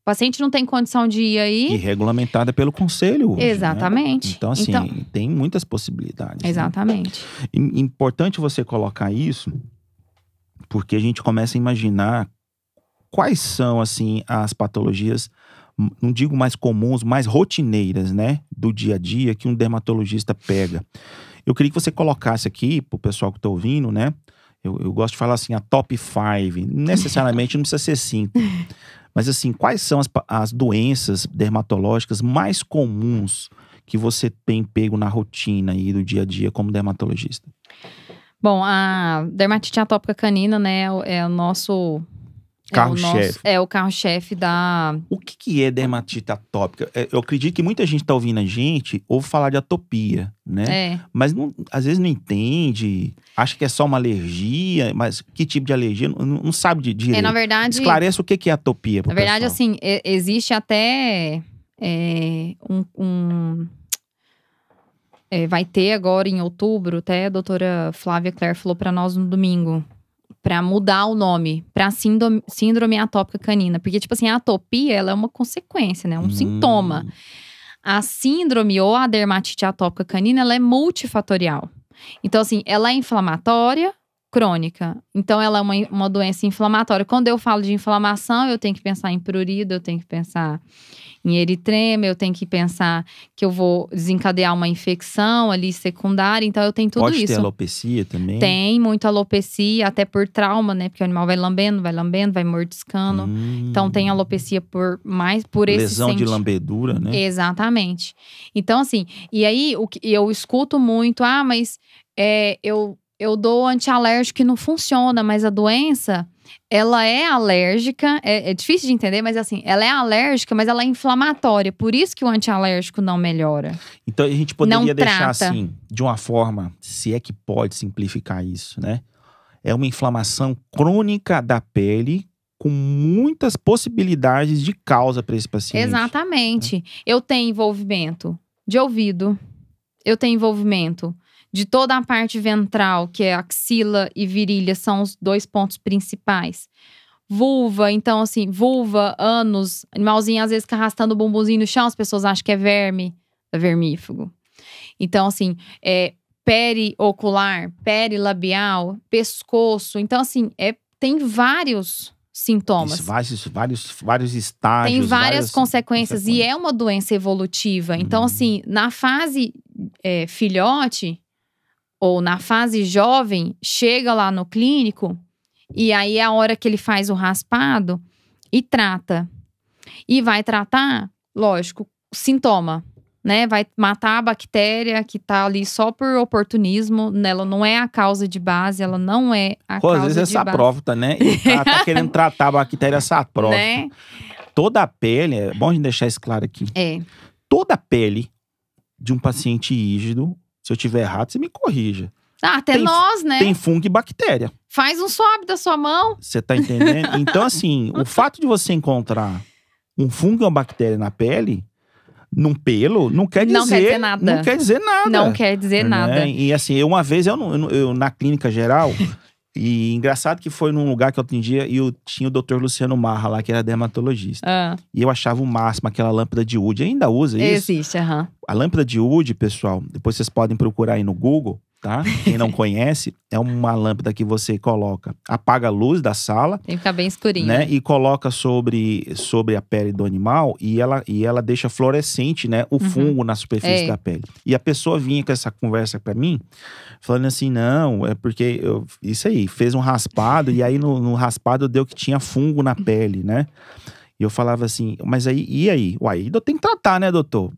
paciente não tem condição de ir aí. E regulamentada pelo conselho hoje, Exatamente. Né? Então, assim, tem muitas possibilidades. Exatamente. Né? Importante você colocar isso, porque a gente começa a imaginar quais são, assim, as patologias, não digo mais comuns, mais rotineiras, né? Do dia a dia que um dermatologista pega. Eu queria que você colocasse aqui, pro pessoal que tá ouvindo, né? Eu gosto de falar assim, a top 5. Necessariamente não precisa ser 5. Mas assim, quais são as doenças dermatológicas mais comuns que você tem pego na rotina aí do dia a dia como dermatologista? Bom, a dermatite atópica canina, né, é o nosso… Carro-chefe. É o carro-chefe da… O que é dermatite atópica? Eu acredito que muita gente tá ouvindo a gente ouve falar de atopia, né? Mas às vezes não entende, acha que é só uma alergia, mas que tipo de alergia? Não sabe direito. Na verdade… Esclarece o que é atopia pro Na verdade, pessoal. assim, existe até vai ter agora em outubro, até a doutora Flávia Claire falou pra nós no domingo, pra mudar o nome pra síndrome atópica canina. Porque, tipo assim, a atopia, ela é uma consequência, né? Um sintoma. A síndrome ou a dermatite atópica canina, ela é multifatorial. Então, assim, ela é inflamatória, crônica. Então, ela é uma doença inflamatória. Quando eu falo de inflamação, eu tenho que pensar em prurido, eu tenho que pensar em eritrema, eu tenho que pensar que eu vou desencadear uma infecção ali secundária. Então, eu tenho tudo isso. Pode ter alopecia também? Tem muita alopecia, até por trauma, né? Porque o animal vai lambendo, vai mordiscando. Então, tem alopecia por esse lesão de lambedura, né? Exatamente. Então, assim, e aí eu escuto muito, mas eu eu dou antialérgico e não funciona, mas a doença, ela é alérgica, é difícil de entender, mas assim, ela é alérgica, mas ela é inflamatória, por isso que o antialérgico não melhora. Então a gente poderia Não deixar trata. assim, de uma forma, se é que pode simplificar isso, né? É uma inflamação crônica da pele com muitas possibilidades de causa para esse paciente. Exatamente. Eu tenho envolvimento de ouvido, eu tenho envolvimento de toda a parte ventral, que é axila e virilha, são os 2 pontos principais. Vulva, então assim, vulva, ânus, animalzinho às vezes fica arrastando o bumbumzinho no chão, as pessoas acham que é verme, é vermífugo. Então assim, periocular, perilabial, pescoço, então assim, tem vários sintomas. Isso, vários estágios. Tem várias consequências e é uma doença evolutiva. Então, assim, na fase filhote ou na fase jovem, chega lá no clínico e aí é a hora que ele faz o raspado e trata. E vai tratar, lógico, sintoma, né? Vai matar a bactéria que tá ali só por oportunismo. Ela não é a causa de base, ela não é a causa de base. Às vezes é saprófita, né? E tá querendo tratar a bactéria saprófita. Né? Toda a pele, é bom a gente deixar isso claro aqui. Toda a pele de um paciente rígido, se eu tiver errado, você me corrija. Até nós, né? Tem fungo e bactéria. Faz um swab da sua mão. Você tá entendendo? Então, assim, o fato de você encontrar um fungo e uma bactéria na pele, num pelo, não quer dizer nada. Não quer dizer nada. Não quer dizer nada. E assim, uma vez eu na clínica geral, e engraçado que foi num lugar que eu atendia e eu tinha o Dr. Luciano Marra lá, que era dermatologista. E eu achava o máximo aquela lâmpada de Wood. Ainda usa isso? Existe, aham. A lâmpada de Wood, pessoal, depois vocês podem procurar aí no Google, tá? Quem não conhece, é uma lâmpada que você coloca, apaga a luz da sala. Tem que ficar bem escurinho. Né? E coloca sobre a pele do animal e ela deixa fluorescente, né? O fungo na superfície da pele. E a pessoa vinha com essa conversa pra mim, falando assim, não, é porque isso aí, fez um raspado e aí no raspado deu que tinha fungo na pele, né? E eu falava assim, mas aí, e aí? Uai, eu tenho que tratar, né, doutor?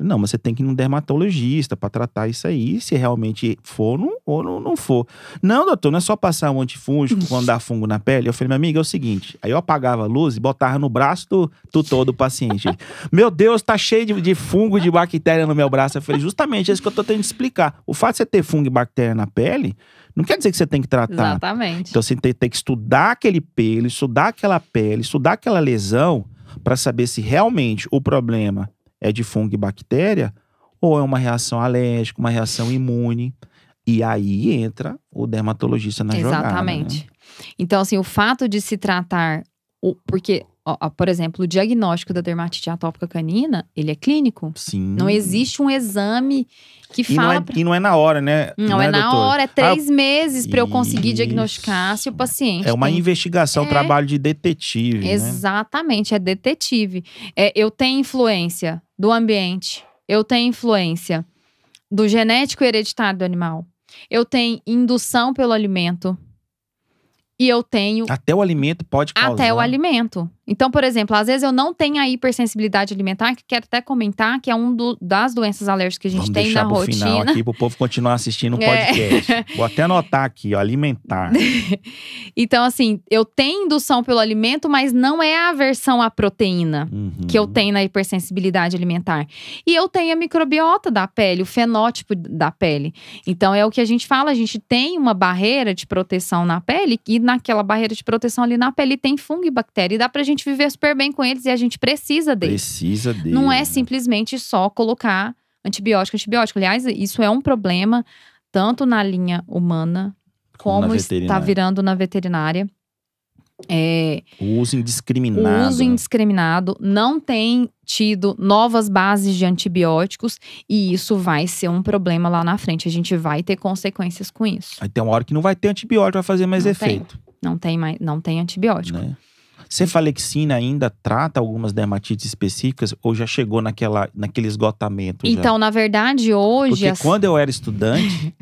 Não, mas você tem que ir num dermatologista pra tratar isso aí, se realmente for ou não for. Não, doutor, não é só passar um antifúngico quando dá fungo na pele. Eu falei, minha amiga, é o seguinte, aí eu apagava a luz e botava no braço do tutor do paciente. Meu Deus, tá cheio de fungo, de bactéria no meu braço. Eu falei, justamente, é isso que eu tô tentando explicar. O fato de você ter fungo e bactéria na pele, não quer dizer que você tem que tratar. Exatamente. Então você tem que estudar aquele pelo, estudar aquela pele, estudar aquela lesão, pra saber se realmente o problema é de fungo e bactéria, ou é uma reação alérgica, uma reação imune. E aí entra o dermatologista na jogada. Exatamente. Né? Então, assim, o fato de se tratar… Porque, por exemplo, o diagnóstico da dermatite atópica canina, ele é clínico. Sim. Não existe um exame que fala… E não é na hora, né? Não é na doutor? hora, é 3 meses para eu conseguir diagnosticar se o paciente é uma investigação, trabalho de detetive. Exatamente, né? É detetive. Eu tenho influência do ambiente, eu tenho influência do genético hereditário do animal, eu tenho indução pelo alimento e eu tenho… Até o alimento pode causar. Até o alimento. Então, por exemplo, às vezes eu não tenho a hipersensibilidade alimentar, que quero até comentar, que é das doenças alérgicas que a gente tem na rotina. Vamos deixar pro final aqui, pro povo continuar assistindo o podcast. Vou até anotar aqui, ó, alimentar. Então, assim, eu tenho indução pelo alimento, mas não é a aversão à proteína que eu tenho na hipersensibilidade alimentar. E eu tenho a microbiota da pele, o fenótipo da pele. Então, é o que a gente fala, a gente tem uma barreira de proteção na pele, e naquela barreira de proteção ali na pele tem fungo e bactéria. E dá pra gente viver super bem com eles e a gente precisa deles. Precisa deles. Não é simplesmente só colocar antibiótico. Aliás, isso é um problema tanto na linha humana como está virando na veterinária. O uso indiscriminado. O uso indiscriminado, não tem tido novas bases de antibióticos e isso vai ser um problema lá na frente. A gente vai ter consequências com isso. Aí tem uma hora que não vai ter antibiótico, vai fazer mais efeito. Não tem antibiótico. Né? Cefalexina ainda trata algumas dermatites específicas ou já chegou naquele esgotamento? Então, na verdade, hoje… Porque quando eu era estudante…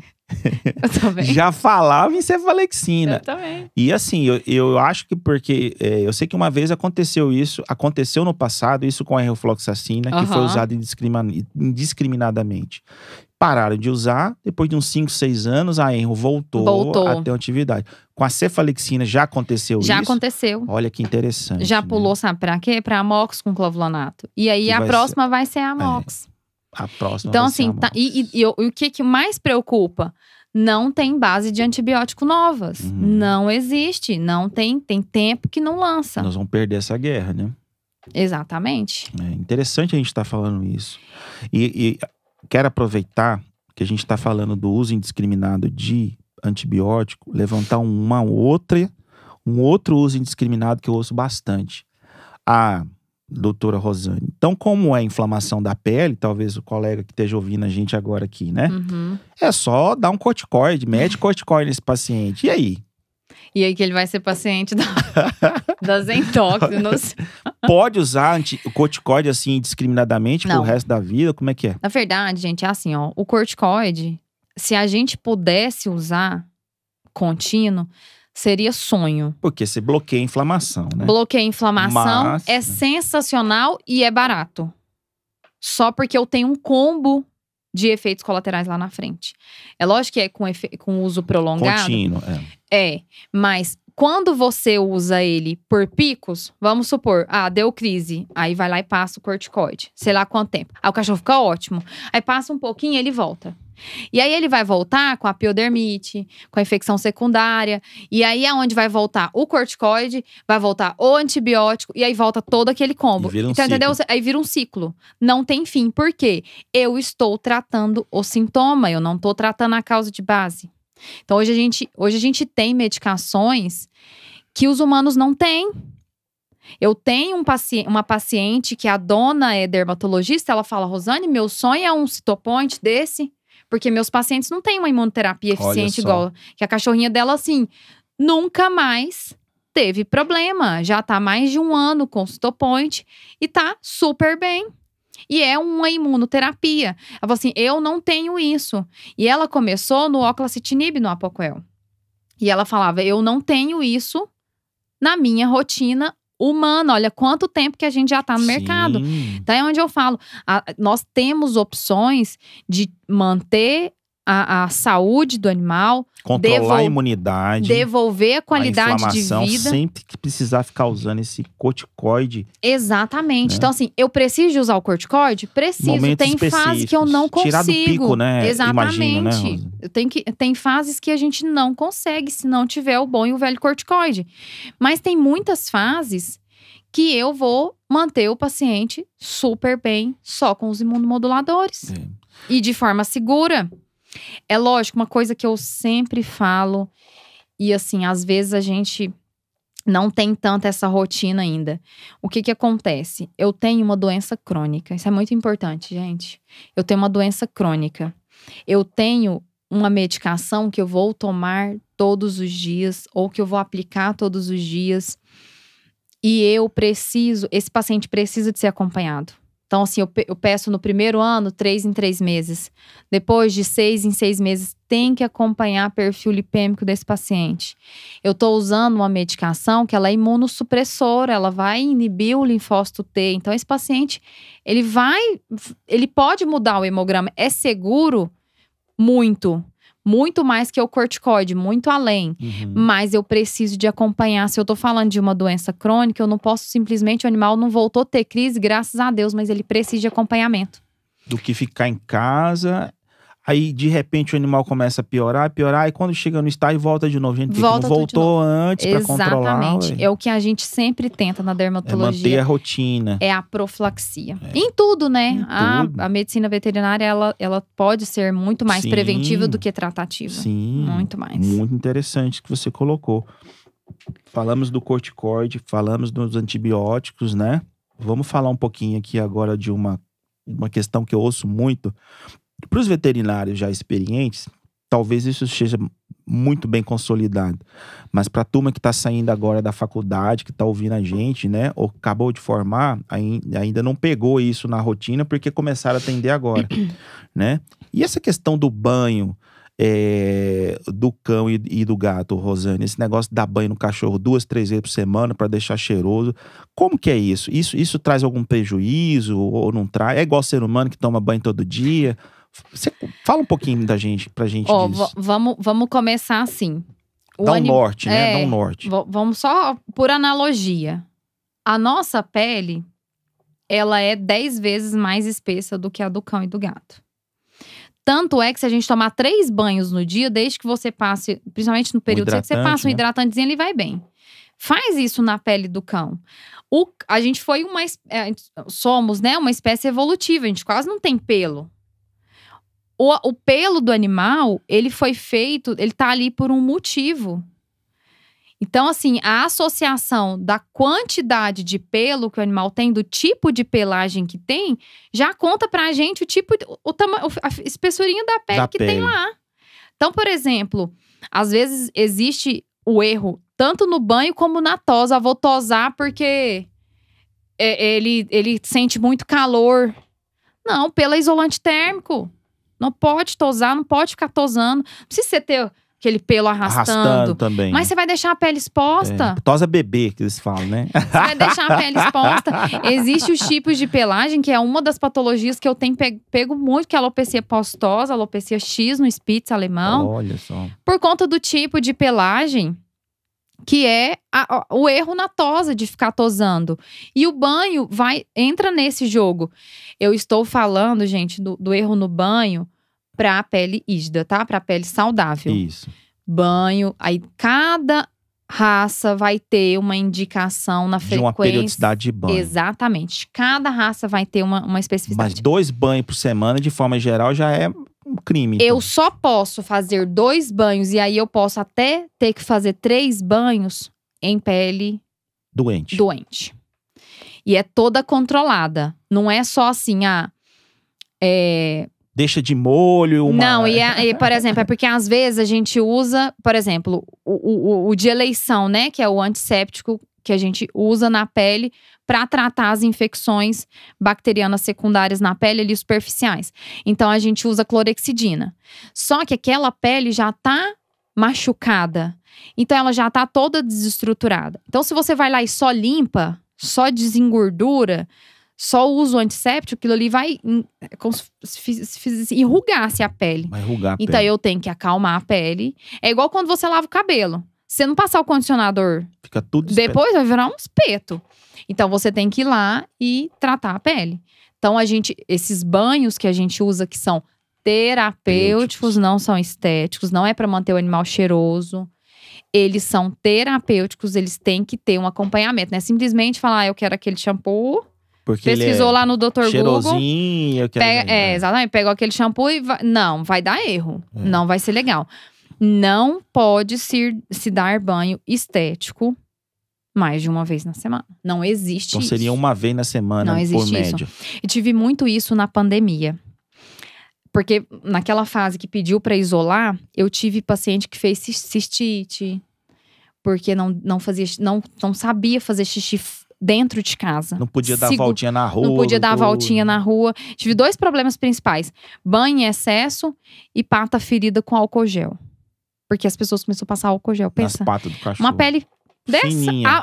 Eu também. já falava em cefalexina. Eu também. E assim, eu acho que porque… eu sei que uma vez aconteceu isso, aconteceu no passado, isso com a enrofloxacina, que foi Aham. usada indiscriminadamente. Pararam de usar, depois de uns 5, 6 anos, a enro voltou a ter atividade. Com a cefalexina já aconteceu Já isso? aconteceu. Olha que interessante. Já né? pulou, sabe pra quê? Pra amox com clavulanato. E aí Que a vai próxima vai ser a amox. A próxima Então, vai ser assim, a tá, amox. e o que mais preocupa? Não tem base de antibiótico novas. Uhum. Não existe. Não tem tempo que não lança. Nós vamos perder essa guerra, né? Exatamente. É interessante a gente estar falando isso. E quero aproveitar que a gente está falando do uso indiscriminado de antibiótico, levantar um outro uso indiscriminado que eu ouço bastante. A doutora Rosane. Então, como é inflamação da pele, talvez o colega que esteja ouvindo a gente agora aqui, né? Uhum. É só dar um corticoide, mete corticoide nesse paciente. E aí? E aí que ele vai ser paciente das endócrinos. Pode usar o corticoide assim indiscriminadamente pro Não. resto da vida? Como é que é? Na verdade, gente, é assim, ó. O corticoide, se a gente pudesse usar contínuo, seria sonho. Porque você bloqueia a inflamação, né? Bloqueia a inflamação, Mas- é sensacional e é barato. Só porque eu tenho um combo de efeitos colaterais lá na frente. É lógico que é com uso prolongado. Contínuo, Mas quando você usa ele por picos, vamos supor, deu crise, aí vai lá e passa o corticoide. Sei lá quanto tempo. Aí o cachorro fica ótimo. Aí passa um pouquinho e ele volta. E aí ele vai voltar com a piodermite, com a infecção secundária. E aí é onde vai voltar o corticoide, vai voltar o antibiótico, e aí volta todo aquele combo. E vira um Então, entendeu? Aí vira um ciclo. Não tem fim. Por quê? Eu estou tratando o sintoma, eu não estou tratando a causa de base. Então, hoje a gente tem medicações que os humanos não têm. Eu tenho uma paciente que a dona é dermatologista, ela fala, Rosane, meu sonho é um Cytopoint desse, porque meus pacientes não têm uma imunoterapia eficiente igual que a cachorrinha dela, assim, nunca mais teve problema. Já tá mais de 1 ano com Cytopoint e tá super bem. E é uma imunoterapia. Ela falou assim, eu não tenho isso. E ela começou no oclacitinib, no Apoquel. E ela falava, eu não tenho isso na minha rotina humana. Olha quanto tempo que a gente já tá no mercado. Então é onde eu falo, nós temos opções de manter a saúde do animal, Controlar a imunidade, devolver a qualidade a de inflamação, vida. Sempre que precisar ficar usando esse corticoide. Exatamente. Né? Então, assim, eu preciso de usar o corticoide? Preciso. Momentos Tem fase que eu não consigo. Tirar do pico, né? Exatamente. Imagino, né, Rosa? Tem fases que a gente não consegue se não tiver o bom e o velho corticoide. Mas tem muitas fases que eu vou manter o paciente super bem só com os imunomoduladores. E de forma segura. É lógico, uma coisa que eu sempre falo, e assim, às vezes a gente não tem tanto essa rotina ainda. O que acontece? Eu tenho uma doença crônica. Isso é muito importante, gente. Eu tenho uma doença crônica. Eu tenho uma medicação que eu vou tomar todos os dias, ou que eu vou aplicar todos os dias. E esse paciente precisa de ser acompanhado. Então, assim, eu peço no primeiro ano, 3 em 3 meses. Depois de 6 em 6 meses, tem que acompanhar o perfil lipêmico desse paciente. Eu estou usando uma medicação que ela é imunossupressora, ela vai inibir o linfócito T. Então, esse paciente, ele pode mudar o hemograma. É seguro? Muito. Muito mais que o corticoide, muito além. Mas eu preciso de acompanhar. Se eu tô falando de uma doença crônica, eu não posso simplesmente, o animal não voltou a ter crise, graças a Deus, mas ele precisa de acompanhamento. Do que ficar em casa, aí de repente o animal começa a piorar, e quando chega no estágio volta de novo. A gente não voltou antes para controlar. Exatamente. É o que a gente sempre tenta na dermatologia. É manter a rotina. É a profilaxia. Em tudo, né? Tudo. A medicina veterinária, ela pode ser muito mais Sim. preventiva do que tratativa. Sim. Muito mais. Muito interessante que você colocou. Falamos do corticoide, falamos dos antibióticos, né? Vamos falar um pouquinho aqui agora de uma questão que eu ouço muito. Para os veterinários já experientes, talvez isso seja muito bem consolidado. Mas para a turma que está saindo agora da faculdade, que está ouvindo a gente, né? Ou acabou de formar, ainda não pegou isso na rotina porque começaram a atender agora, né? E essa questão do banho do cão e do gato, Rosane? Esse negócio de dar banho no cachorro 2, 3 vezes por semana pra deixar cheiroso. Como que é isso? Isso traz algum prejuízo ou não traz? É igual ser humano que toma banho todo dia? Você fala um pouquinho pra gente disso. Vamos começar assim. Dá um norte, né? Dá um norte. Vamos só por analogia. A nossa pele, ela é 10 vezes mais espessa do que a do cão e do gato. Tanto é que se a gente tomar 3 banhos no dia, desde que você passe, principalmente no período que você passa um hidratantezinho, ele vai bem. Faz isso na pele do cão. A gente foi somos, né, uma espécie evolutiva, a gente quase não tem pelo. O pelo do animal, ele foi feito, ele tá ali por um motivo. Então, assim, a associação da quantidade de pelo que o animal tem, do tipo de pelagem que tem, já conta pra gente o tipo, a espessurinha da pele que tem lá. Então, por exemplo, às vezes existe o erro tanto no banho como na tosa. Vou tosar porque ele sente muito calor. Não, pelo é isolante térmico. Não pode tosar, não pode ficar tosando. Não precisa você ter aquele pelo arrastando também. Mas você vai deixar a pele exposta. Tosa bebê, que eles falam, né? Você vai deixar a pele exposta. Existem os tipos de pelagem, que é uma das patologias que eu tenho pego muito, que é a alopecia postosa, a alopecia X no Spitz alemão. Olha só. Por conta do tipo de pelagem, que é o erro na tosa, de ficar tosando. E o banho entra nesse jogo. Eu estou falando, gente, do erro no banho pra pele hígida, tá? Pra pele saudável. Isso. Banho, aí cada raça vai ter uma indicação na frequência. De uma periodicidade de banho. Exatamente. Cada raça vai ter uma especificidade. Mas 2 banhos por semana, de forma geral, já é um crime. Então. Eu só posso fazer 2 banhos, e aí eu posso até ter que fazer 3 banhos em pele doente. E é toda controlada. Não é só assim, deixa de molho. Não, por exemplo, é porque às vezes a gente usa, por exemplo, o de eleição, né? Que é o antisséptico que a gente usa na pele para tratar as infecções bacterianas secundárias na pele ali, superficiais. Então a gente usa clorexidina. Só que aquela pele já tá machucada. Então ela já tá toda desestruturada. Então se você vai lá e só limpa, só desengordura, só usa o antisséptico, aquilo ali vai enrugar-se a pele. Vai enrugar a pele. Então eu tenho que acalmar a pele. É igual quando você lava o cabelo. Se você não passar o condicionador, fica tudo depois vai virar um espeto. Então você tem que ir lá e tratar a pele. Então esses banhos que a gente usa, que são terapêuticos, não são estéticos, não é para manter o animal cheiroso. Eles são terapêuticos, eles têm que ter um acompanhamento, né? Simplesmente falar, eu quero aquele shampoo. Porque pesquisou lá no Dr. cheirosinho, Google. Eu quero exatamente. Pegou aquele shampoo e não, vai dar erro. Não vai ser legal. Não pode se dar banho estético mais de uma vez na semana. Não existe então, seria uma vez na semana, não existe por média. Isso. Eu tive muito isso na pandemia. Porque naquela fase que pediu pra isolar, eu tive paciente que fez cistite. Porque não sabia fazer xixi dentro de casa. Não podia dar voltinha na rua. Não podia dar voltinha na rua. Tive 2 problemas principais. Banho em excesso e pata ferida com álcool gel. Porque as pessoas começaram a passar álcool gel. Pensa, nas patas do cachorro. Uma pele dessa,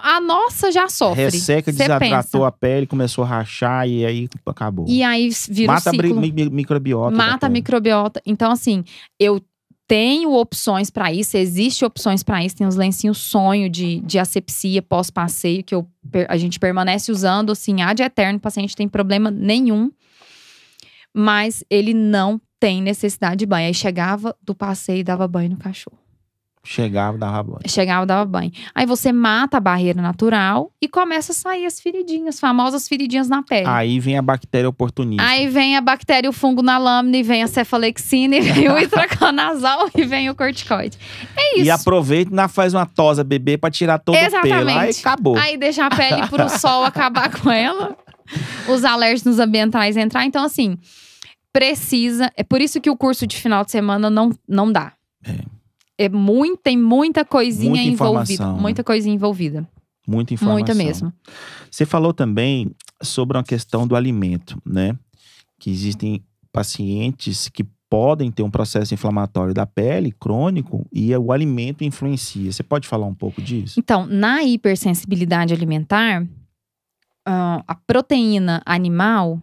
a nossa já sofre. Resseca, desidratou a pele, começou a rachar e aí acabou. E aí vira o ciclo. Mata a microbiota. Mata a microbiota. Então assim, eu tenho opções para isso, existe opções para isso. Tem os lencinhos sonho de asepsia pós-passeio, que a gente permanece usando assim, ad eterno. O paciente não tem problema nenhum. Mas ele não tem necessidade de banho. Aí chegava do passeio e dava banho no cachorro. Chegava, dava banho. Dava banho. Aí você mata a barreira natural e começa a sair as feridinhas, famosas feridinhas na pele. Aí vem a bactéria oportunista. Aí vem a bactéria, o fungo na lâmina, e vem a cefalexina, e vem o itraconazol, e vem o corticoide. É isso. E aproveita e faz uma tosa bebê pra tirar todo o pelo. Aí acabou. Aí deixa a pele pro sol acabar com ela. Os alérgenos ambientais entrar. Então, assim, precisa. É por isso que o curso de final de semana não dá. Tem muita coisinha envolvida. Muita coisinha envolvida. Muita informação. Muita mesmo. Você falou também sobre uma questão do alimento, né? Que existem pacientes que podem ter um processo inflamatório da pele crônico e o alimento influencia. Você pode falar um pouco disso? Então, na hipersensibilidade alimentar, a proteína animal,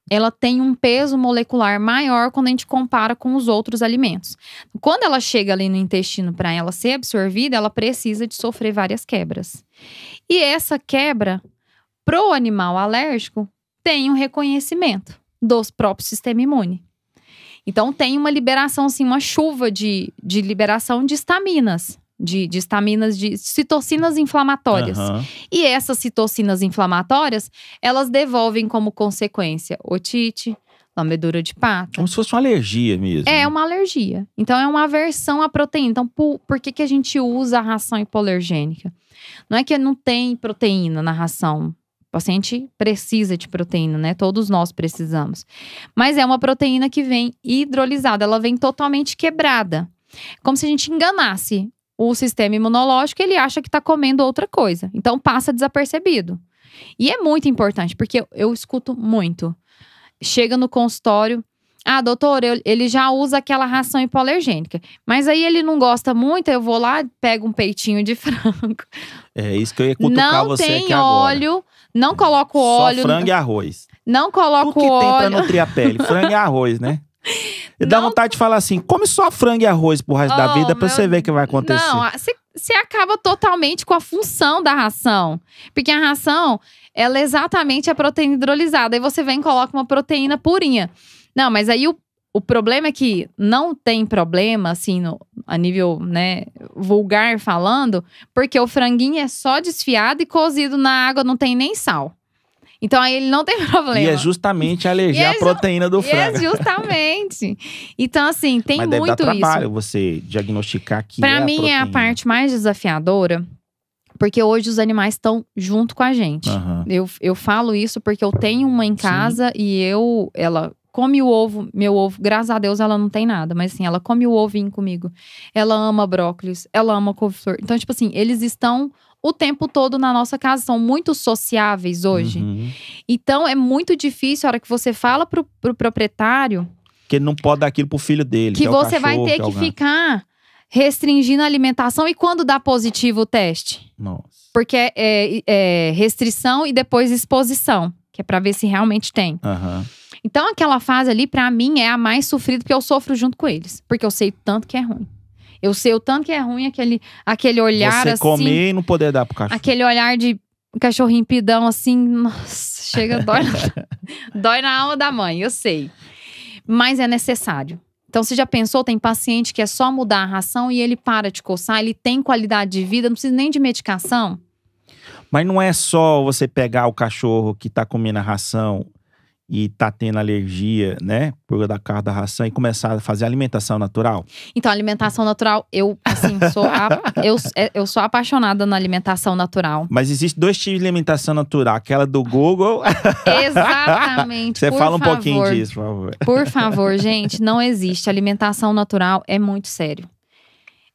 ela tem um peso molecular maior quando a gente compara com os outros alimentos. Quando ela chega ali no intestino para ela ser absorvida, ela precisa de sofrer várias quebras. E essa quebra, pro animal alérgico, tem um reconhecimento do próprio sistema imune. Então, tem uma liberação, assim, uma chuva de liberação de estaminas. De estaminas, de citocinas inflamatórias. E essas citocinas inflamatórias, elas devolvem como consequência otite, lambedura de pata. Como se fosse uma alergia mesmo. É uma alergia. Então, é uma aversão à proteína. Então, por que a gente usa a ração hipoalergênica? Não é que não tem proteína na ração. O paciente precisa de proteína, né? Todos nós precisamos. Mas é uma proteína que vem hidrolisada. Ela vem totalmente quebrada. Como se a gente enganasse o sistema imunológico, ele acha que está comendo outra coisa. Então, passa desapercebido. E é muito importante, porque eu escuto muito. Chega no consultório, doutor, ele já usa aquela ração hipoalergênica. Mas aí ele não gosta muito, eu vou lá, pego um peitinho de frango. É isso que eu ia cutucar você aqui agora. Não tem óleo, não coloco óleo. Só frango e arroz. Não coloco óleo. O que tem pra nutrir a pele? Frango e arroz, né? E dá vontade de falar assim, come só frango e arroz pro resto da vida pra você ver o que vai acontecer. Não, você acaba totalmente com a função da ração. Porque a ração, ela é exatamente a proteína hidrolisada. Aí você vem e coloca uma proteína purinha. Não, mas aí o problema é que não tem problema, assim, a nível, né, vulgar falando, porque o franguinho é só desfiado e cozido na água, não tem nem sal. Então, aí ele não tem problema. E é justamente a alergia à proteína do frango. É justamente. Então, assim, tem muito isso. Mas deve dar trabalho você diagnosticar que pra mim, é a parte mais desafiadora. Porque hoje os animais estão junto com a gente. Eu falo isso porque eu tenho uma em casa e ela come o ovo. Meu ovo, graças a Deus, ela não tem nada. Mas assim, ela come o ovinho comigo. Ela ama brócolis, ela ama couve-flor. Então, tipo assim, eles estão o tempo todo na nossa casa, são muito sociáveis hoje. Então, é muito difícil a hora que você fala pro proprietário… Que ele não pode dar aquilo pro filho dele. Que você vai ter que ficar restringindo a alimentação. E quando dá positivo o teste? Nossa. Porque é restrição e depois exposição. Que é pra ver se realmente tem. Então, aquela fase ali, pra mim, é a mais sofrida. Porque eu sofro junto com eles. Porque eu sei o tanto que é ruim. Eu sei o tanto que é ruim aquele olhar assim… Você comer e não poder dar pro cachorro. Aquele olhar de cachorrinho pidão assim… Nossa, chega, dói na alma da mãe, eu sei. Mas é necessário. Então, você já pensou, tem paciente que é só mudar a ração e ele para de coçar, ele tem qualidade de vida, não precisa nem de medicação. Mas não é só você pegar o cachorro que tá comendo a ração e tá tendo alergia, né, por causa da ração e começar a fazer alimentação natural? Então, a alimentação natural, eu sou apaixonada na alimentação natural. Mas existe 2 tipos de alimentação natural, aquela do Google… Exatamente. Você fala um pouquinho disso, por favor. Por favor, gente, não existe. Alimentação natural é muito sério.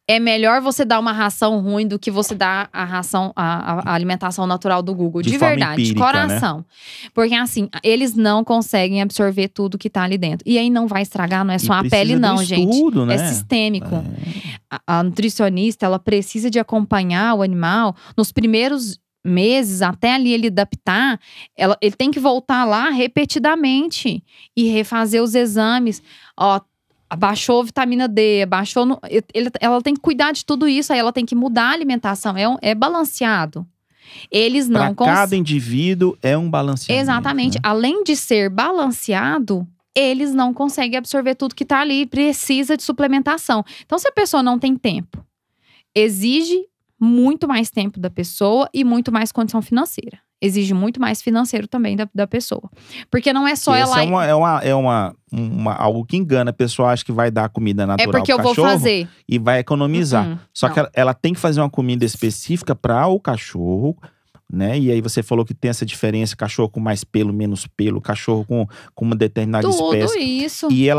É melhor você dar uma ração ruim do que você dar a alimentação natural do Google. De verdade, empírica, de coração. Né? Porque assim, eles não conseguem absorver tudo que tá ali dentro. E aí não vai estragar, não é só a pele não, gente. Né? É sistêmico. A nutricionista, ela precisa de acompanhar o animal nos primeiros meses, até ali ele adaptar. Ele tem que voltar lá repetidamente e refazer os exames. Abaixou a vitamina D, ela tem que cuidar de tudo isso, aí ela tem que mudar a alimentação, é balanceado. Eles não conseguem. Cada indivíduo é um balanceamento. Exatamente. Né? Além de ser balanceado, eles não conseguem absorver tudo que tá ali, precisa de suplementação. Então, se a pessoa não tem tempo, exige muito mais tempo da pessoa e muito mais condição financeira. Exige muito mais financeiro também da pessoa. Porque não é só ela… algo que engana. A pessoa acha que vai dar comida natural pro cachorro. É porque eu vou fazer. E vai economizar. Só que ela tem que fazer uma comida específica para o cachorro, né? E aí você falou que tem essa diferença, cachorro com mais pelo, menos pelo, cachorro com uma determinada espécie. Tudo isso. E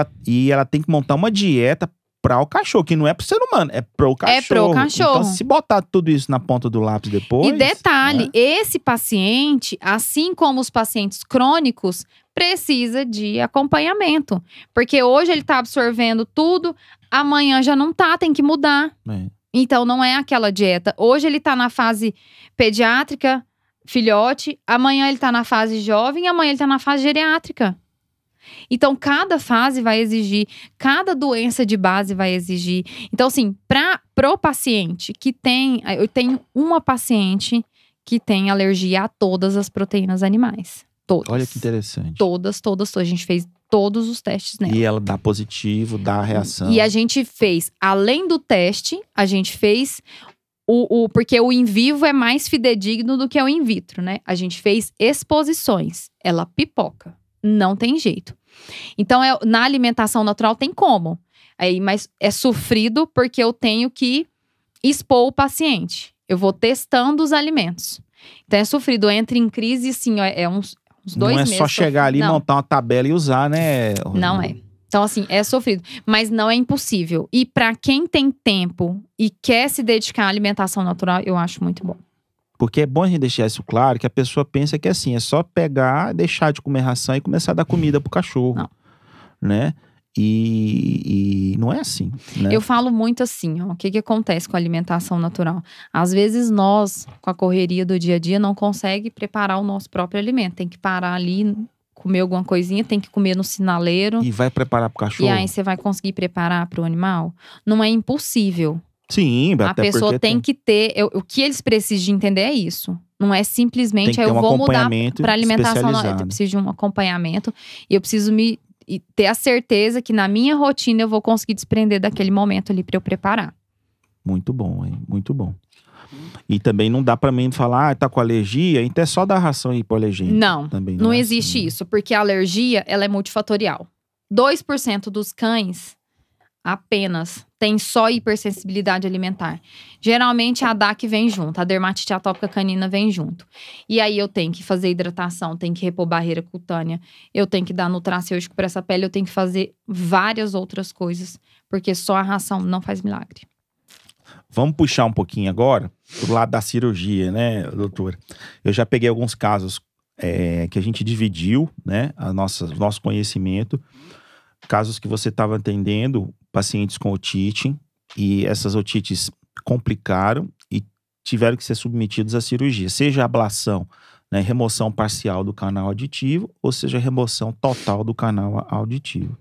ela tem que montar uma dieta para o cachorro, que não é pro ser humano, é pro cachorro. É pro cachorro. Então, se botar tudo isso na ponta do lápis depois... E detalhe, né? esse paciente, assim como os pacientes crônicos, precisa de acompanhamento. Porque hoje ele tá absorvendo tudo, amanhã já não tá, tem que mudar. É. Então, não é aquela dieta. Hoje ele tá na fase pediátrica, filhote, amanhã ele tá na fase jovem, amanhã ele tá na fase geriátrica. Então, cada fase vai exigir, cada doença de base vai exigir. Então, assim, pro paciente que tem... Eu tenho uma paciente que tem alergia a todas as proteínas animais. Todas. Olha que interessante. Todas. A gente fez todos os testes nela. E ela dá positivo, dá a reação. E a gente fez, além do teste, a gente fez... porque o in vivo é mais fidedigno do que o in vitro, né? A gente fez exposições. Ela pipoca. Não tem jeito. Então, na alimentação natural tem como. Mas é sofrido porque eu tenho que expor o paciente. Eu vou testando os alimentos. Então, é sofrido. Entra em crise, assim, uns 2 meses. Não é só chegar ali, montar uma tabela e usar, né? Não é. Então, assim, é sofrido. Mas não é impossível. E para quem tem tempo e quer se dedicar à alimentação natural, eu acho muito bom. Porque é bom a gente deixar isso claro, que a pessoa pensa que assim, é só pegar, deixar de comer ração e começar a dar comida pro cachorro. Não. Né? E não é assim, né? Eu falo muito assim, ó, o que acontece com a alimentação natural? Às vezes nós, com a correria do dia a dia, não consegue preparar o nosso próprio alimento. Tem que parar ali, comer alguma coisinha, tem que comer no sinaleiro. E vai preparar pro cachorro. E aí você vai conseguir preparar pro animal? Não é impossível. Sim, até a pessoa porque tem que ter. O que eles precisam de entender é isso. Não é simplesmente eu vou mudar para alimentação. Eu preciso de um acompanhamento e eu preciso ter a certeza que na minha rotina eu vou conseguir desprender daquele momento ali para eu preparar. Muito bom, hein? Muito bom. E também não dá para mim falar, tá com alergia, então é só dar ração hipoalergênica. Não, também não é existe assim, isso, porque a alergia ela é multifatorial. 2% dos cães apenas tem só hipersensibilidade alimentar. Geralmente a DAC vem junto, a dermatite atópica canina vem junto. E aí eu tenho que fazer hidratação, tenho que repor barreira cutânea, eu tenho que dar nutracêutico para essa pele, eu tenho que fazer várias outras coisas, porque só a ração não faz milagre. Vamos puxar um pouquinho agora pro lado da cirurgia, né, doutora? Eu já peguei alguns casos que a gente dividiu, né, o nosso conhecimento, casos que você estava atendendo, pacientes com otite, e essas otites complicaram e tiveram que ser submetidos à cirurgia, seja ablação, né, remoção parcial do canal auditivo, ou seja, remoção total do canal auditivo,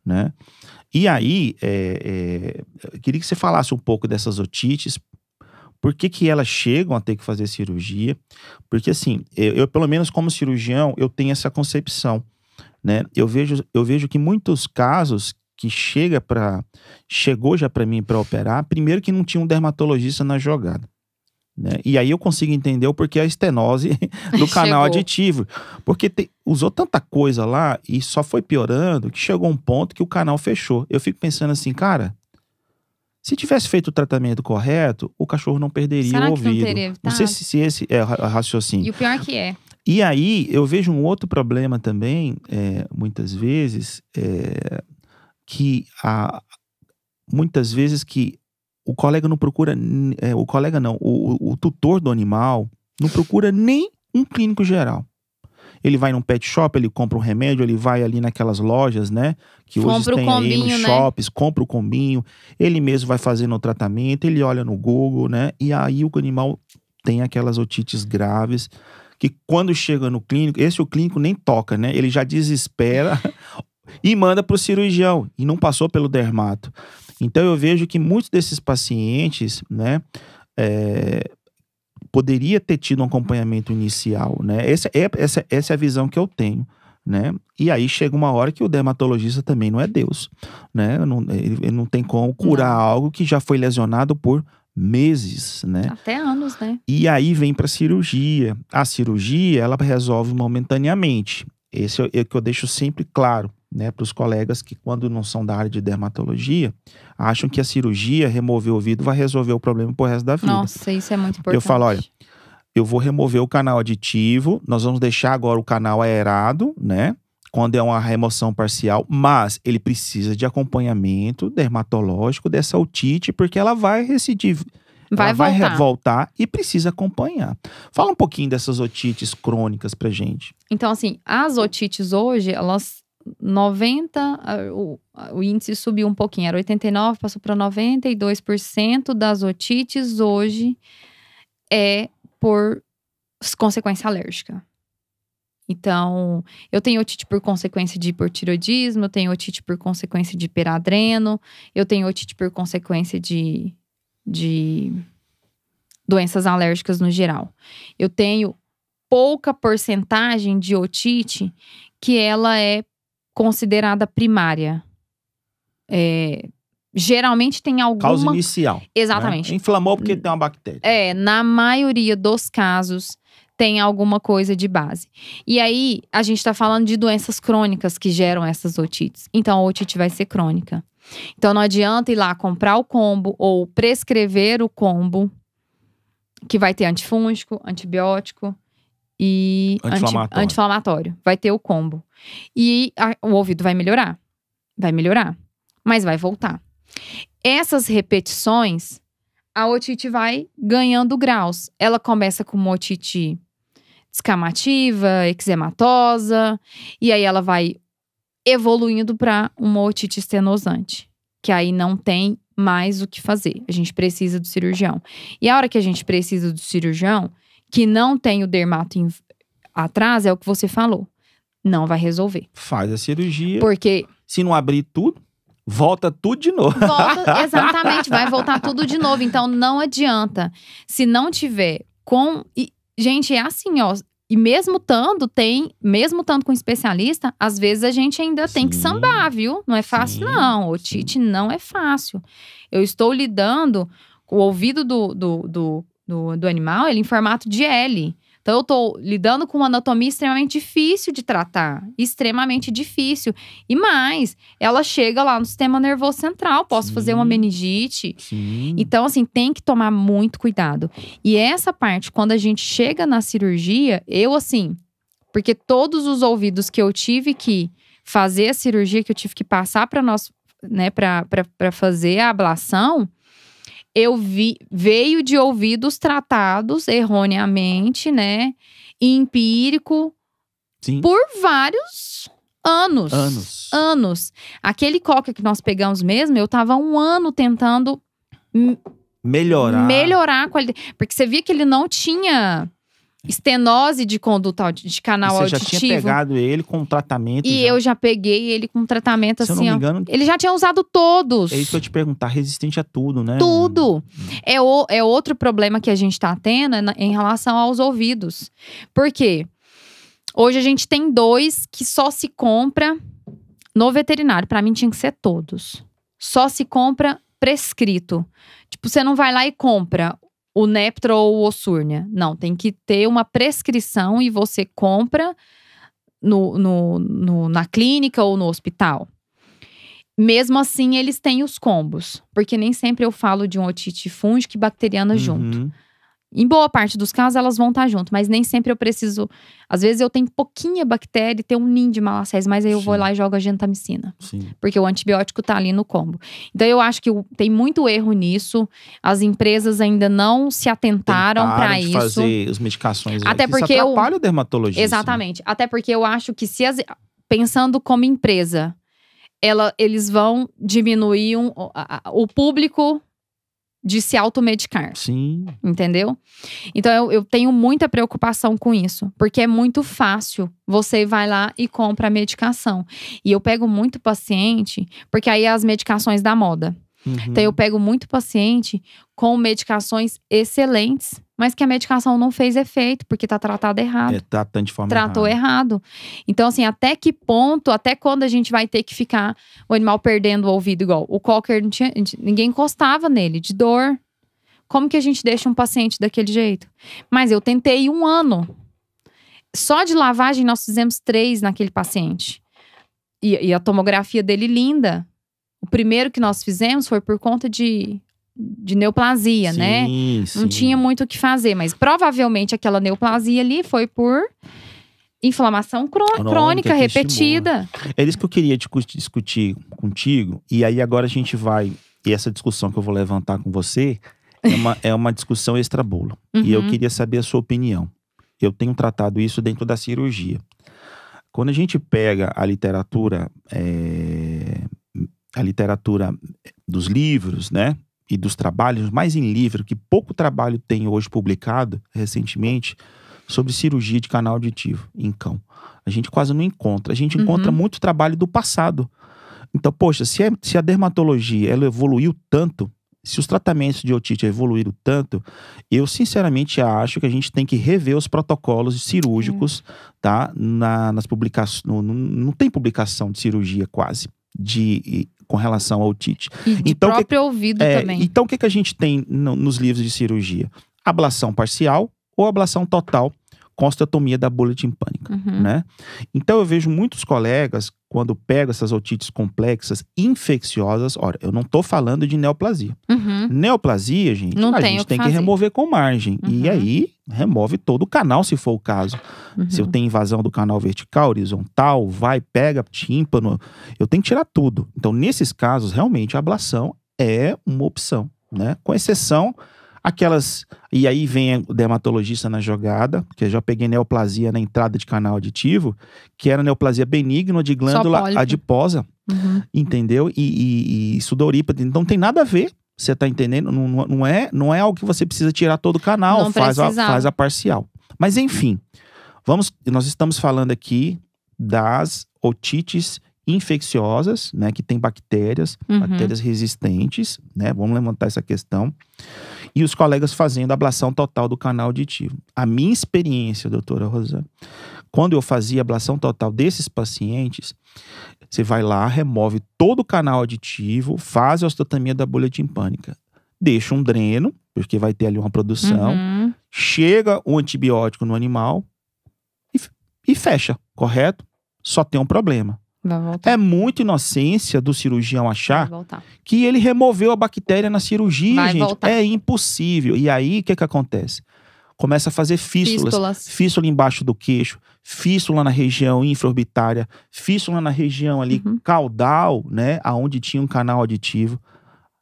né? E aí, eu queria que você falasse um pouco dessas otites, por que elas chegam a ter que fazer cirurgia, porque assim, eu pelo menos como cirurgião, eu tenho essa concepção, né? Eu vejo que muitos casos que chegou já para mim para operar, primeiro que não tinha um dermatologista na jogada, né? E aí eu consigo entender o porquê a estenose do canal auditivo, porque usou tanta coisa lá e só foi piorando que chegou um ponto que o canal fechou. Eu fico pensando assim, cara, se tivesse feito o tratamento correto, o cachorro não perderia o ouvido. Não teria evitado? Não sei se esse é o raciocínio. E o pior que é. E aí, eu vejo um outro problema também, muitas vezes, muitas vezes que o colega não procura, o tutor do animal não procura nem um clínico geral. Ele vai num pet shop, ele compra um remédio, ele vai ali naquelas lojas, né? Que hoje tem aí nos shoppings, compra o combinho, ele mesmo vai fazendo o tratamento, ele olha no Google, né? E aí o animal tem aquelas otites graves, que quando chega no clínico, o clínico nem toca, né? Ele já desespera e manda para o cirurgião, e não passou pelo dermato. Então eu vejo que muitos desses pacientes, né, poderia ter tido um acompanhamento inicial, né? Essa é a visão que eu tenho, né? E aí chega uma hora que o dermatologista também não é Deus, né? Ele não tem como curar algo que já foi lesionado por meses, né? Até anos, né? E aí vem para a cirurgia. A cirurgia, ela resolve momentaneamente. Esse é o que eu deixo sempre claro, né, para os colegas que, quando não são da área de dermatologia, acham que a cirurgia, remover o ouvido, vai resolver o problema pro resto da vida. Nossa, isso é muito importante. Eu falo, olha, eu vou remover o canal auditivo, nós vamos deixar agora o canal aerado, né? quando é uma remoção parcial, mas ele precisa de acompanhamento dermatológico dessa otite, porque ela vai recidivar. Ela vai voltar e precisa acompanhar. Fala um pouquinho dessas otites crônicas pra gente. Então, assim, as otites hoje, elas 90, o índice subiu um pouquinho, era 89, passou para 92% das otites hoje é por consequência alérgica. Então, eu tenho otite por consequência de hipotireoidismo, eu tenho otite por consequência de hiperadreno, eu tenho otite por consequência de doenças alérgicas no geral. Eu tenho pouca porcentagem de otite que ela é considerada primária. Geralmente tem alguma… Causa inicial. Exatamente. Né? Inflamou porque tem uma bactéria. Na maioria dos casos, tem alguma coisa de base. E aí, a gente tá falando de doenças crônicas que geram essas otites. Então, a otite vai ser crônica. Então, não adianta ir lá comprar o combo ou prescrever o combo, que vai ter antifúngico, antibiótico e anti-inflamatório. Vai ter o combo. E o ouvido vai melhorar. Vai melhorar. Mas vai voltar. Essas repetições, a otite vai ganhando graus. Ela começa com uma otite descamativa, eczematosa, e aí ela vai evoluindo para uma otite estenosante, que aí não tem mais o que fazer. A gente precisa do cirurgião. E a hora que a gente precisa do cirurgião, que não tem o dermato atrás, é o que você falou. Não vai resolver. Faz a cirurgia. Porque se não abrir tudo, volta tudo de novo. Exatamente, vai voltar tudo de novo. Então, não adianta. Se não tiver com… gente, é assim, ó. E mesmo estando com especialista, às vezes a gente ainda tem que sambar, viu? Não é fácil, não. Otite não é fácil. Eu estou lidando com o ouvido do animal, ele em formato de L. Então, eu tô lidando com uma anatomia extremamente difícil de tratar. Extremamente difícil. E mais, ela chega lá no sistema nervoso central. Posso fazer uma meningite. Sim. Então, assim, tem que tomar muito cuidado. E essa parte, quando a gente chega na cirurgia, porque todos os ouvidos que eu tive que fazer a cirurgia, que eu tive que passar para nós, né, para fazer a ablação, veio de ouvidos tratados erroneamente, né? Empírico. Sim. Por vários anos. Aquele coque que nós pegamos mesmo, eu tava 1 ano tentando melhorar a qualidade. Porque você via que ele não tinha estenose de conduta de canal auditivo. Você já tinha pegado ele com tratamento. E eu já peguei ele com tratamento assim, se eu não me engano, ele já tinha usado todos. É isso que eu te perguntar, resistente a tudo, né? Tudo. É outro problema que a gente tá tendo em relação aos ouvidos. Por quê? Hoje a gente tem 2 que só se compra no veterinário. Pra mim tinha que ser todos. Só se compra prescrito. Tipo, você não vai lá e compra o Neptro ou o Osurnia. Não, tem que ter uma prescrição e você compra na clínica ou no hospital. Mesmo assim, eles têm os combos. Porque nem sempre eu falo de um otite fúngica e bacteriana junto. Em boa parte dos casos, elas vão estar junto. Mas nem sempre eu preciso… Às vezes eu tenho pouquinha bactéria e tem um ninho de malassez. Mas aí eu vou lá e jogo a gentamicina. Sim. Porque o antibiótico tá ali no combo. Então eu acho que tem muito erro nisso. As empresas ainda não se atentaram para isso. Fazer as medicações. Até porque isso atrapalha o dermatologista. Exatamente. Até porque eu acho que pensando como empresa, eles vão diminuir o público de se automedicar. Sim. Entendeu? Então, eu tenho muita preocupação com isso. Porque é muito fácil. Você vai lá e compra a medicação. E eu pego muito paciente… Porque aí é as medicações da moda. Então, eu pego muito paciente com medicações excelentes, mas que a medicação não fez efeito, porque tá tratada errado. Tratando de forma Tratou errado. Então, assim, até que ponto, até quando a gente vai ter que ficar o animal perdendo o ouvido igual? O cocker, ninguém encostava nele, de dor. Como que a gente deixa um paciente daquele jeito? Mas eu tentei 1 ano. Só de lavagem, nós fizemos 3 naquele paciente. E a tomografia dele linda. O primeiro que nós fizemos foi por conta de neoplasia, né? Sim. Não tinha muito o que fazer, mas provavelmente aquela neoplasia ali foi por Inflamação crônica, Crônica, que repetida. É isso que eu queria discutir contigo. E aí agora a gente vai... E essa discussão que eu vou levantar com você é uma discussão extra-bolo. E eu queria saber a sua opinião. Eu tenho tratado isso dentro da cirurgia. Quando a gente pega a literatura dos livros, né? E dos trabalhos, mais em livro, que pouco trabalho tem hoje publicado recentemente, sobre cirurgia de canal auditivo em cão. A gente quase não encontra. A gente encontra muito trabalho do passado. Então, poxa, se a dermatologia ela evoluiu tanto, se os tratamentos de otite evoluíram tanto, eu sinceramente acho que a gente tem que rever os protocolos cirúrgicos, tá? Nas publicações. Não tem publicação de cirurgia quase com relação ao otite. E de próprio ouvido também. Então, o que a gente tem nos livros de cirurgia? Ablação parcial ou ablação total com osteotomia da bolha timpânica, né? Então, eu vejo muitos colegas, quando pegam essas otites complexas, infecciosas, ora, eu não tô falando de neoplasia. Neoplasia, gente, a gente tem que remover com margem. E aí, remove todo o canal, se for o caso. Se eu tenho invasão do canal vertical, horizontal, pega tímpano, eu tenho que tirar tudo. Então, nesses casos, realmente, a ablação é uma opção, né? Com exceção aquelas... E aí vem o dermatologista na jogada, porque eu já peguei neoplasia na entrada de canal auditivo, que era neoplasia benigna de glândula adiposa, entendeu? E sudorípode. Então, não tem nada a ver, você tá entendendo? Não é algo que você precisa tirar todo o canal, faz a parcial. Mas, enfim, nós estamos falando aqui das otites infecciosas, né, que tem bactérias resistentes, né, vamos levantar essa questão, e os colegas fazendo ablação total do canal auditivo. A minha experiência, doutora Rosana, quando eu fazia ablação total desses pacientes, você vai lá, remove todo o canal auditivo, faz a osteotomia da bolha timpânica, deixa um dreno, porque vai ter ali uma produção, chega o antibiótico no animal e fecha, correto? Só tem um problema. É muita inocência do cirurgião achar que ele removeu a bactéria na cirurgia, gente. É impossível. E aí, o que acontece? Começa a fazer fístulas. Fístula embaixo do queixo, fístula na região infraorbitária, fístula na região ali caudal, né? Aonde tinha um canal auditivo.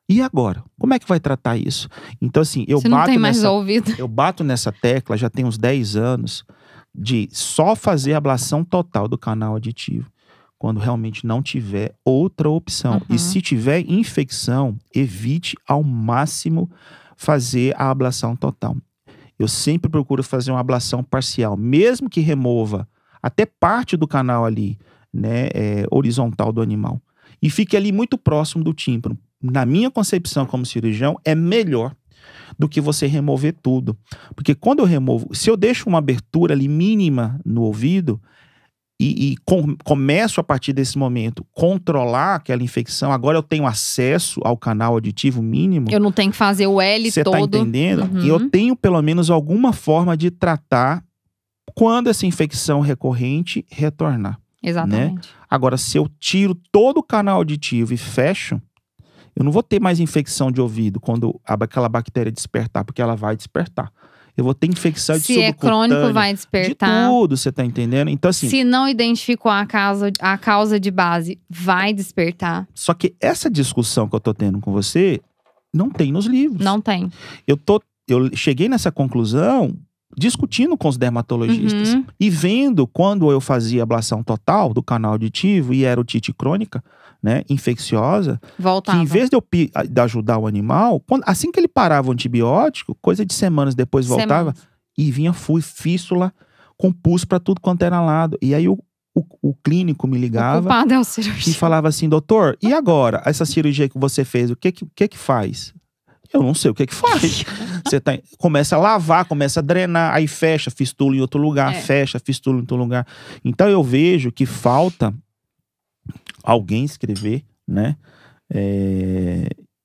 E agora? Como é que vai tratar isso? Então, assim, eu bato nessa tecla, já tem uns 10 anos, de só fazer ablação total do canal auditivo quando realmente não tiver outra opção. E se tiver infecção, evite ao máximo fazer a ablação total. Eu sempre procuro fazer uma ablação parcial, mesmo que remova até parte do canal ali, né, horizontal do animal. E fique ali muito próximo do tímpano. Na minha concepção como cirurgião, é melhor do que você remover tudo. Porque quando eu removo, se eu deixo uma abertura ali mínima no ouvido, começo a partir desse momento controlar aquela infecção, agora eu tenho acesso ao canal auditivo mínimo. Eu não tenho que fazer o L todo. Você tá entendendo? E eu tenho pelo menos alguma forma de tratar quando essa infecção recorrente retornar. Exatamente. Né? Agora, se eu tiro todo o canal auditivo e fecho, eu não vou ter mais infecção de ouvido quando aquela bactéria despertar, porque ela vai despertar. Eu vou ter infecção de subcutânea. Se é crônico, vai despertar. De tudo, você tá entendendo? Então, assim... Se não identificou a causa de base, vai despertar. Só que essa discussão que eu tô tendo com você, não tem nos livros. Não tem. Eu cheguei nessa conclusão discutindo com os dermatologistas. E vendo quando eu fazia ablação total do canal auditivo e era otite crônica, né, infecciosa, voltava. Que em vez de eu ajudar o animal, assim que ele parava o antibiótico, coisa de semanas depois voltava e vinha fístula com pus para tudo quanto era lado. E aí o clínico me ligava é o cirurgião. E falava assim: doutor, e agora? Essa cirurgia que você fez, o que faz? Eu não sei o que faz. Você começa a lavar, começa a drenar, aí fecha, fistula em outro lugar, fecha, fistula em outro lugar. Então eu vejo que falta alguém escrever, né,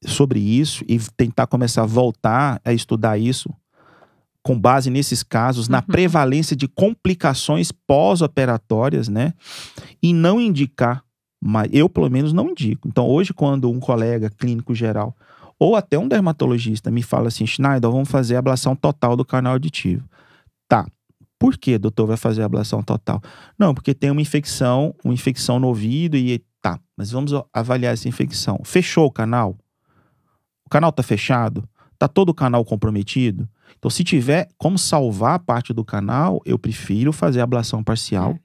sobre isso e tentar começar a voltar a estudar isso com base nesses casos, na prevalência de complicações pós-operatórias, né, e não indicar, mas eu pelo menos não indico. Então hoje, quando um colega clínico geral ou até um dermatologista me fala assim: Schneider, vamos fazer a ablação total do canal auditivo. Tá, Por que, doutor, vai fazer ablação total? Não, porque tem uma infecção no ouvido e tá, mas vamos avaliar essa infecção. Fechou o canal? O canal tá fechado? Tá todo o canal comprometido? Então, se tiver como salvar parte do canal, eu prefiro fazer a ablação parcial,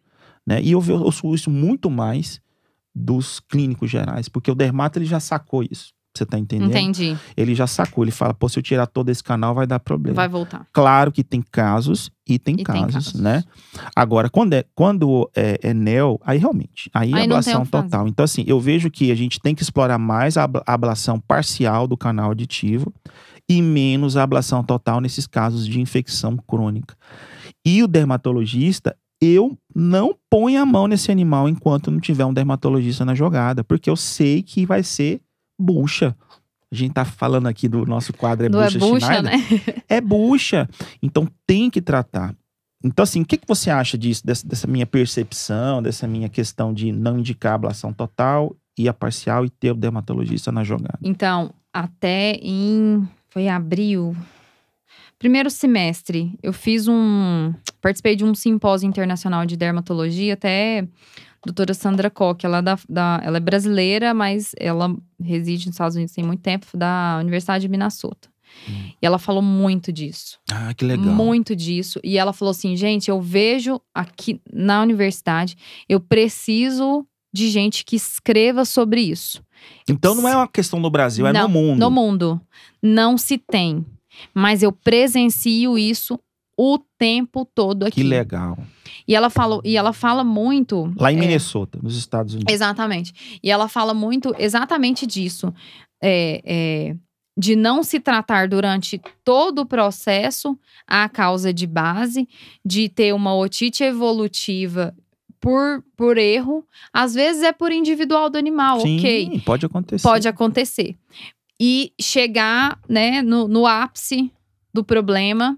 né? E eu ouço isso muito mais dos clínicos gerais, porque o dermato ele já sacou isso. Você tá entendendo? Entendi. Ele já sacou, ele fala, pô, se eu tirar todo esse canal vai dar problema. Vai voltar. Claro que tem casos e tem casos, né? Agora, quando é NEL, aí realmente, aí é ablação total. Então, assim, eu vejo que a gente tem que explorar mais a ablação parcial do canal auditivo e menos a ablação total nesses casos de infecção crônica. E o dermatologista, eu não ponho a mão nesse animal enquanto não tiver um dermatologista na jogada, porque eu sei que vai ser bucha. A gente tá falando aqui do nosso quadro bucha, Schneider, né? É bucha. Então tem que tratar. Então assim, o que você acha disso, dessa minha percepção, dessa minha questão de não indicar a ablação total e a parcial e ter o dermatologista na jogada? Então, até foi abril, primeiro semestre, eu participei de um simpósio internacional de dermatologia, até doutora Sandra Koch, ela é brasileira, mas ela reside nos Estados Unidos tem muito tempo, da Universidade de Minnesota. E ela falou muito disso. Ah, que legal. Muito disso. E ela falou assim, gente, eu vejo aqui na universidade, eu preciso de gente que escreva sobre isso. Então não é uma questão no Brasil, é no mundo. No mundo. Não se tem. Mas eu presencio isso o tempo todo aqui. Que legal. E ela fala muito... Lá em Minnesota, nos Estados Unidos. Exatamente. E ela fala muito exatamente disso. De não se tratar durante todo o processo a causa de base, de ter uma otite evolutiva por erro. Às vezes é por individual do animal, Sim, ok? Pode acontecer. Pode acontecer. E chegar, né, no ápice do problema.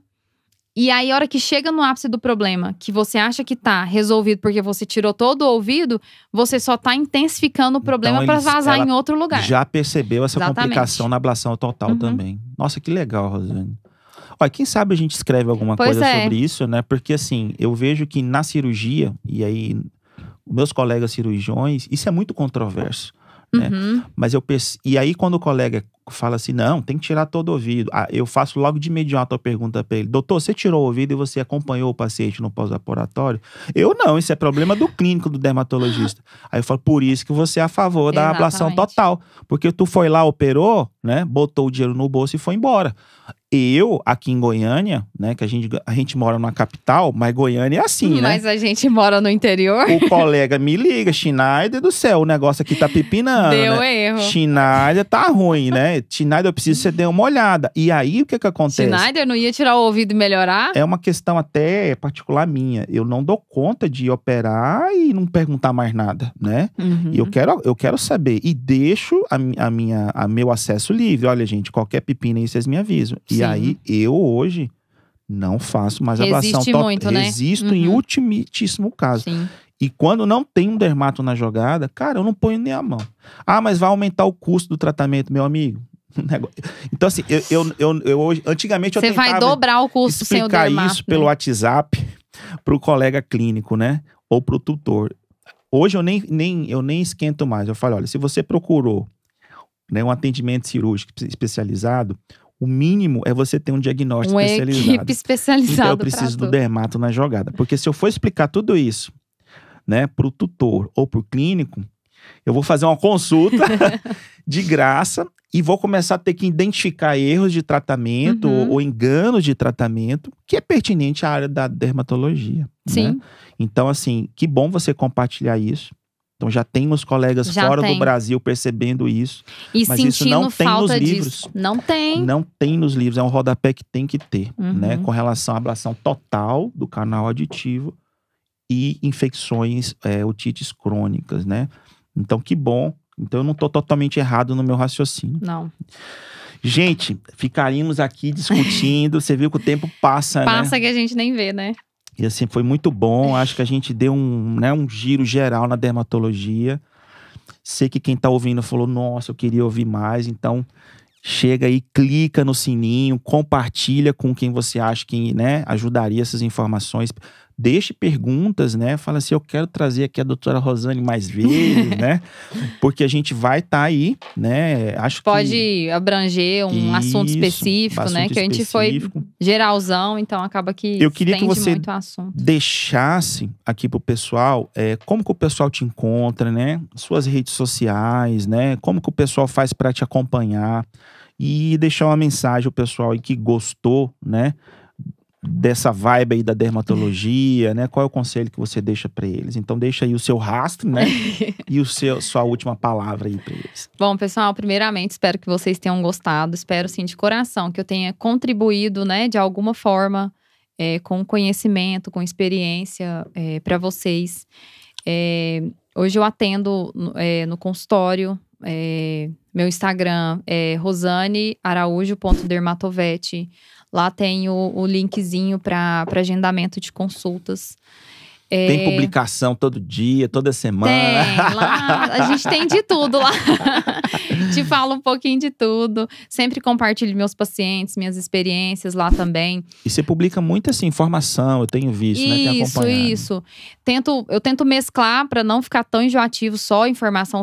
E aí, a hora que chega no ápice do problema, que você acha que tá resolvido porque você tirou todo o ouvido, você só tá intensificando o problema para vazar em outro lugar. Já percebeu essa complicação na ablação total também. Nossa, que legal, Rosane. Olha, quem sabe a gente escreve alguma coisa sobre isso, né? Porque assim, eu vejo que na cirurgia, e aí meus colegas cirurgiões, isso é muito controverso. Né? Mas e aí quando o colega fala assim, não, tem que tirar todo o ouvido, eu faço logo de imediato a pergunta para ele, doutor, você tirou o ouvido e você acompanhou o paciente no pós-operatório? Eu não, isso é problema do clínico, do dermatologista. Aí eu falo, por isso que você é a favor da ablação total, porque tu foi lá, operou, né, botou o dinheiro no bolso e foi embora. Eu, aqui em Goiânia, né, que a gente mora numa capital, mas Goiânia é assim, né? Mas a gente mora no interior. O colega me liga, Schneider do céu, o negócio aqui tá pipinando, Deu né? erro. Schneider tá ruim, né? Schneider, eu preciso que você dê uma olhada. E aí, o que acontece? Schneider não ia tirar o ouvido e melhorar? É uma questão até particular minha. Eu não dou conta de operar e não perguntar mais nada, né? E eu quero saber. E deixo a meu acesso livre. Olha, gente, qualquer pepino aí, vocês me avisam. E aí, eu hoje não faço mais ablação total. Muito, né? Resisto em ultimíssimo caso. Sim. E quando não tem um dermato na jogada, cara, eu não ponho nem a mão. Ah, mas vai aumentar o custo do tratamento, meu amigo. Então, assim, eu hoje, antigamente eu tentava... Você vai dobrar o custo sem o dermato. Explicar isso pelo WhatsApp pro colega clínico, né? Ou pro tutor. Hoje eu nem esquento mais. Eu falo, olha, se você procurou, né, um atendimento cirúrgico especializado, o mínimo é você ter um diagnóstico especializado. Uma equipe especializada. Então eu preciso do dermato na jogada. Porque se eu for explicar tudo isso, né, pro tutor ou pro clínico, eu vou fazer uma consulta de graça e vou começar a ter que identificar erros de tratamento ou enganos de tratamento que é pertinente à área da dermatologia. Sim. Né? Então, assim, que bom você compartilhar isso. Então já tem os colegas fora do Brasil percebendo isso. E mas isso não tem nos livros. Disso. Não tem. Não tem nos livros. É um rodapé que tem que ter, né? Com relação à ablação total do canal auditivo e infecções, otites crônicas, né? Então, que bom. Então, eu não estou totalmente errado no meu raciocínio. Não. Gente, ficaríamos aqui discutindo. Você viu que o tempo passa, né? Passa que a gente nem vê, né? E assim, foi muito bom. Acho que a gente deu um giro geral na dermatologia. Sei que quem está ouvindo falou, nossa, eu queria ouvir mais. Então, chega aí, clica no sininho, compartilha com quem você acha que, né, ajudaria essas informações. Deixe perguntas, né? Fala assim, eu quero trazer aqui a doutora Rosane mais vezes, né? Porque a gente vai estar aí, né? Acho Pode que abranger um assunto Isso, específico, né? assunto Que a gente foi específico. geralzão, então acaba que Eu queria que estende você muito o assunto. deixasse aqui pro pessoal, como que o pessoal te encontra, né? Suas redes sociais, né? Como que o pessoal faz para te acompanhar e deixar uma mensagem ao pessoal aí que gostou, né? Dessa vibe aí da dermatologia, né? Qual é o conselho que você deixa para eles? Então deixa aí o seu rastro, né? E sua última palavra aí para eles. Bom, pessoal, primeiramente, espero que vocês tenham gostado. Espero, sim, de coração, que eu tenha contribuído, né, de alguma forma, com conhecimento, com experiência, para vocês. Hoje eu atendo no consultório. Meu Instagram é rosanearaújo.dermatovete. Lá tem o linkzinho para agendamento de consultas. Tem publicação todo dia, toda semana. Tem, lá a gente tem de tudo lá. Te falo um pouquinho de tudo. Sempre compartilho meus pacientes, minhas experiências lá também. E você publica muita assim, informação, eu tenho visto, né? Tenho acompanhado. Isso. Eu tento mesclar para não ficar tão enjoativo, só informação.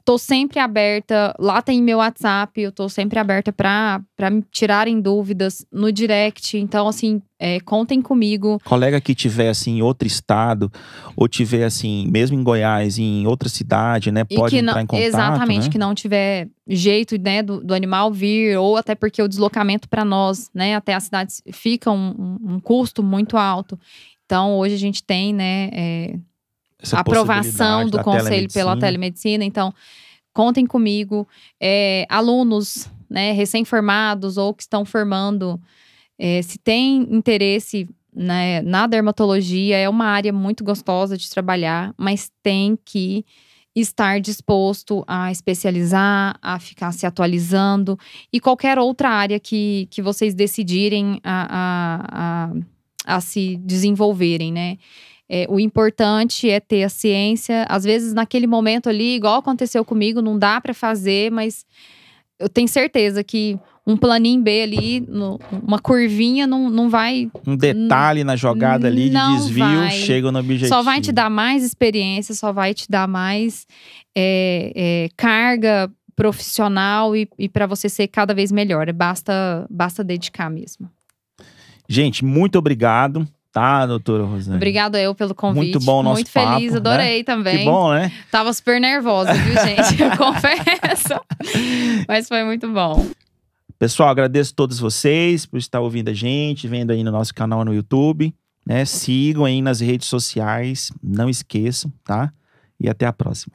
Tô sempre aberta, lá tem meu WhatsApp, eu tô sempre aberta para me tirarem dúvidas no direct. Então, assim, contem comigo. Colega que tiver, assim, em outro estado, ou tiver, assim, mesmo em Goiás, em outra cidade, né? Pode entrar em contato, exatamente, né? que não tiver jeito, né, do animal vir, ou até porque o deslocamento para nós, né, até a cidade fica um custo muito alto. Então, hoje a gente tem, né, Essa aprovação do da conselho pela telemedicina. Então, contem comigo. Alunos, né, recém-formados ou que estão formando, se tem interesse, né, na dermatologia, é uma área muito gostosa de trabalhar, mas tem que estar disposto a especializar, a ficar se atualizando. E qualquer outra área que vocês decidirem a se desenvolverem, né? O importante é ter a ciência. Às vezes, naquele momento ali, igual aconteceu comigo, não dá para fazer, mas eu tenho certeza que um planinho B ali, uma curvinha, não vai. Um detalhe na jogada ali de desvio, chega no objetivo. Só vai te dar mais experiência, só vai te dar mais carga profissional e para você ser cada vez melhor. Basta dedicar mesmo. Gente, muito obrigado. Tá, doutora Rosane? Obrigada eu pelo convite. Muito bom o nosso Muito feliz, papo, adorei, né? também. Que bom, né? Tava super nervosa, viu, gente? Eu confesso. Mas foi muito bom. Pessoal, agradeço a todos vocês por estar ouvindo a gente, vendo aí no nosso canal no YouTube, né? Sigam aí nas redes sociais, não esqueçam, tá? E até a próxima.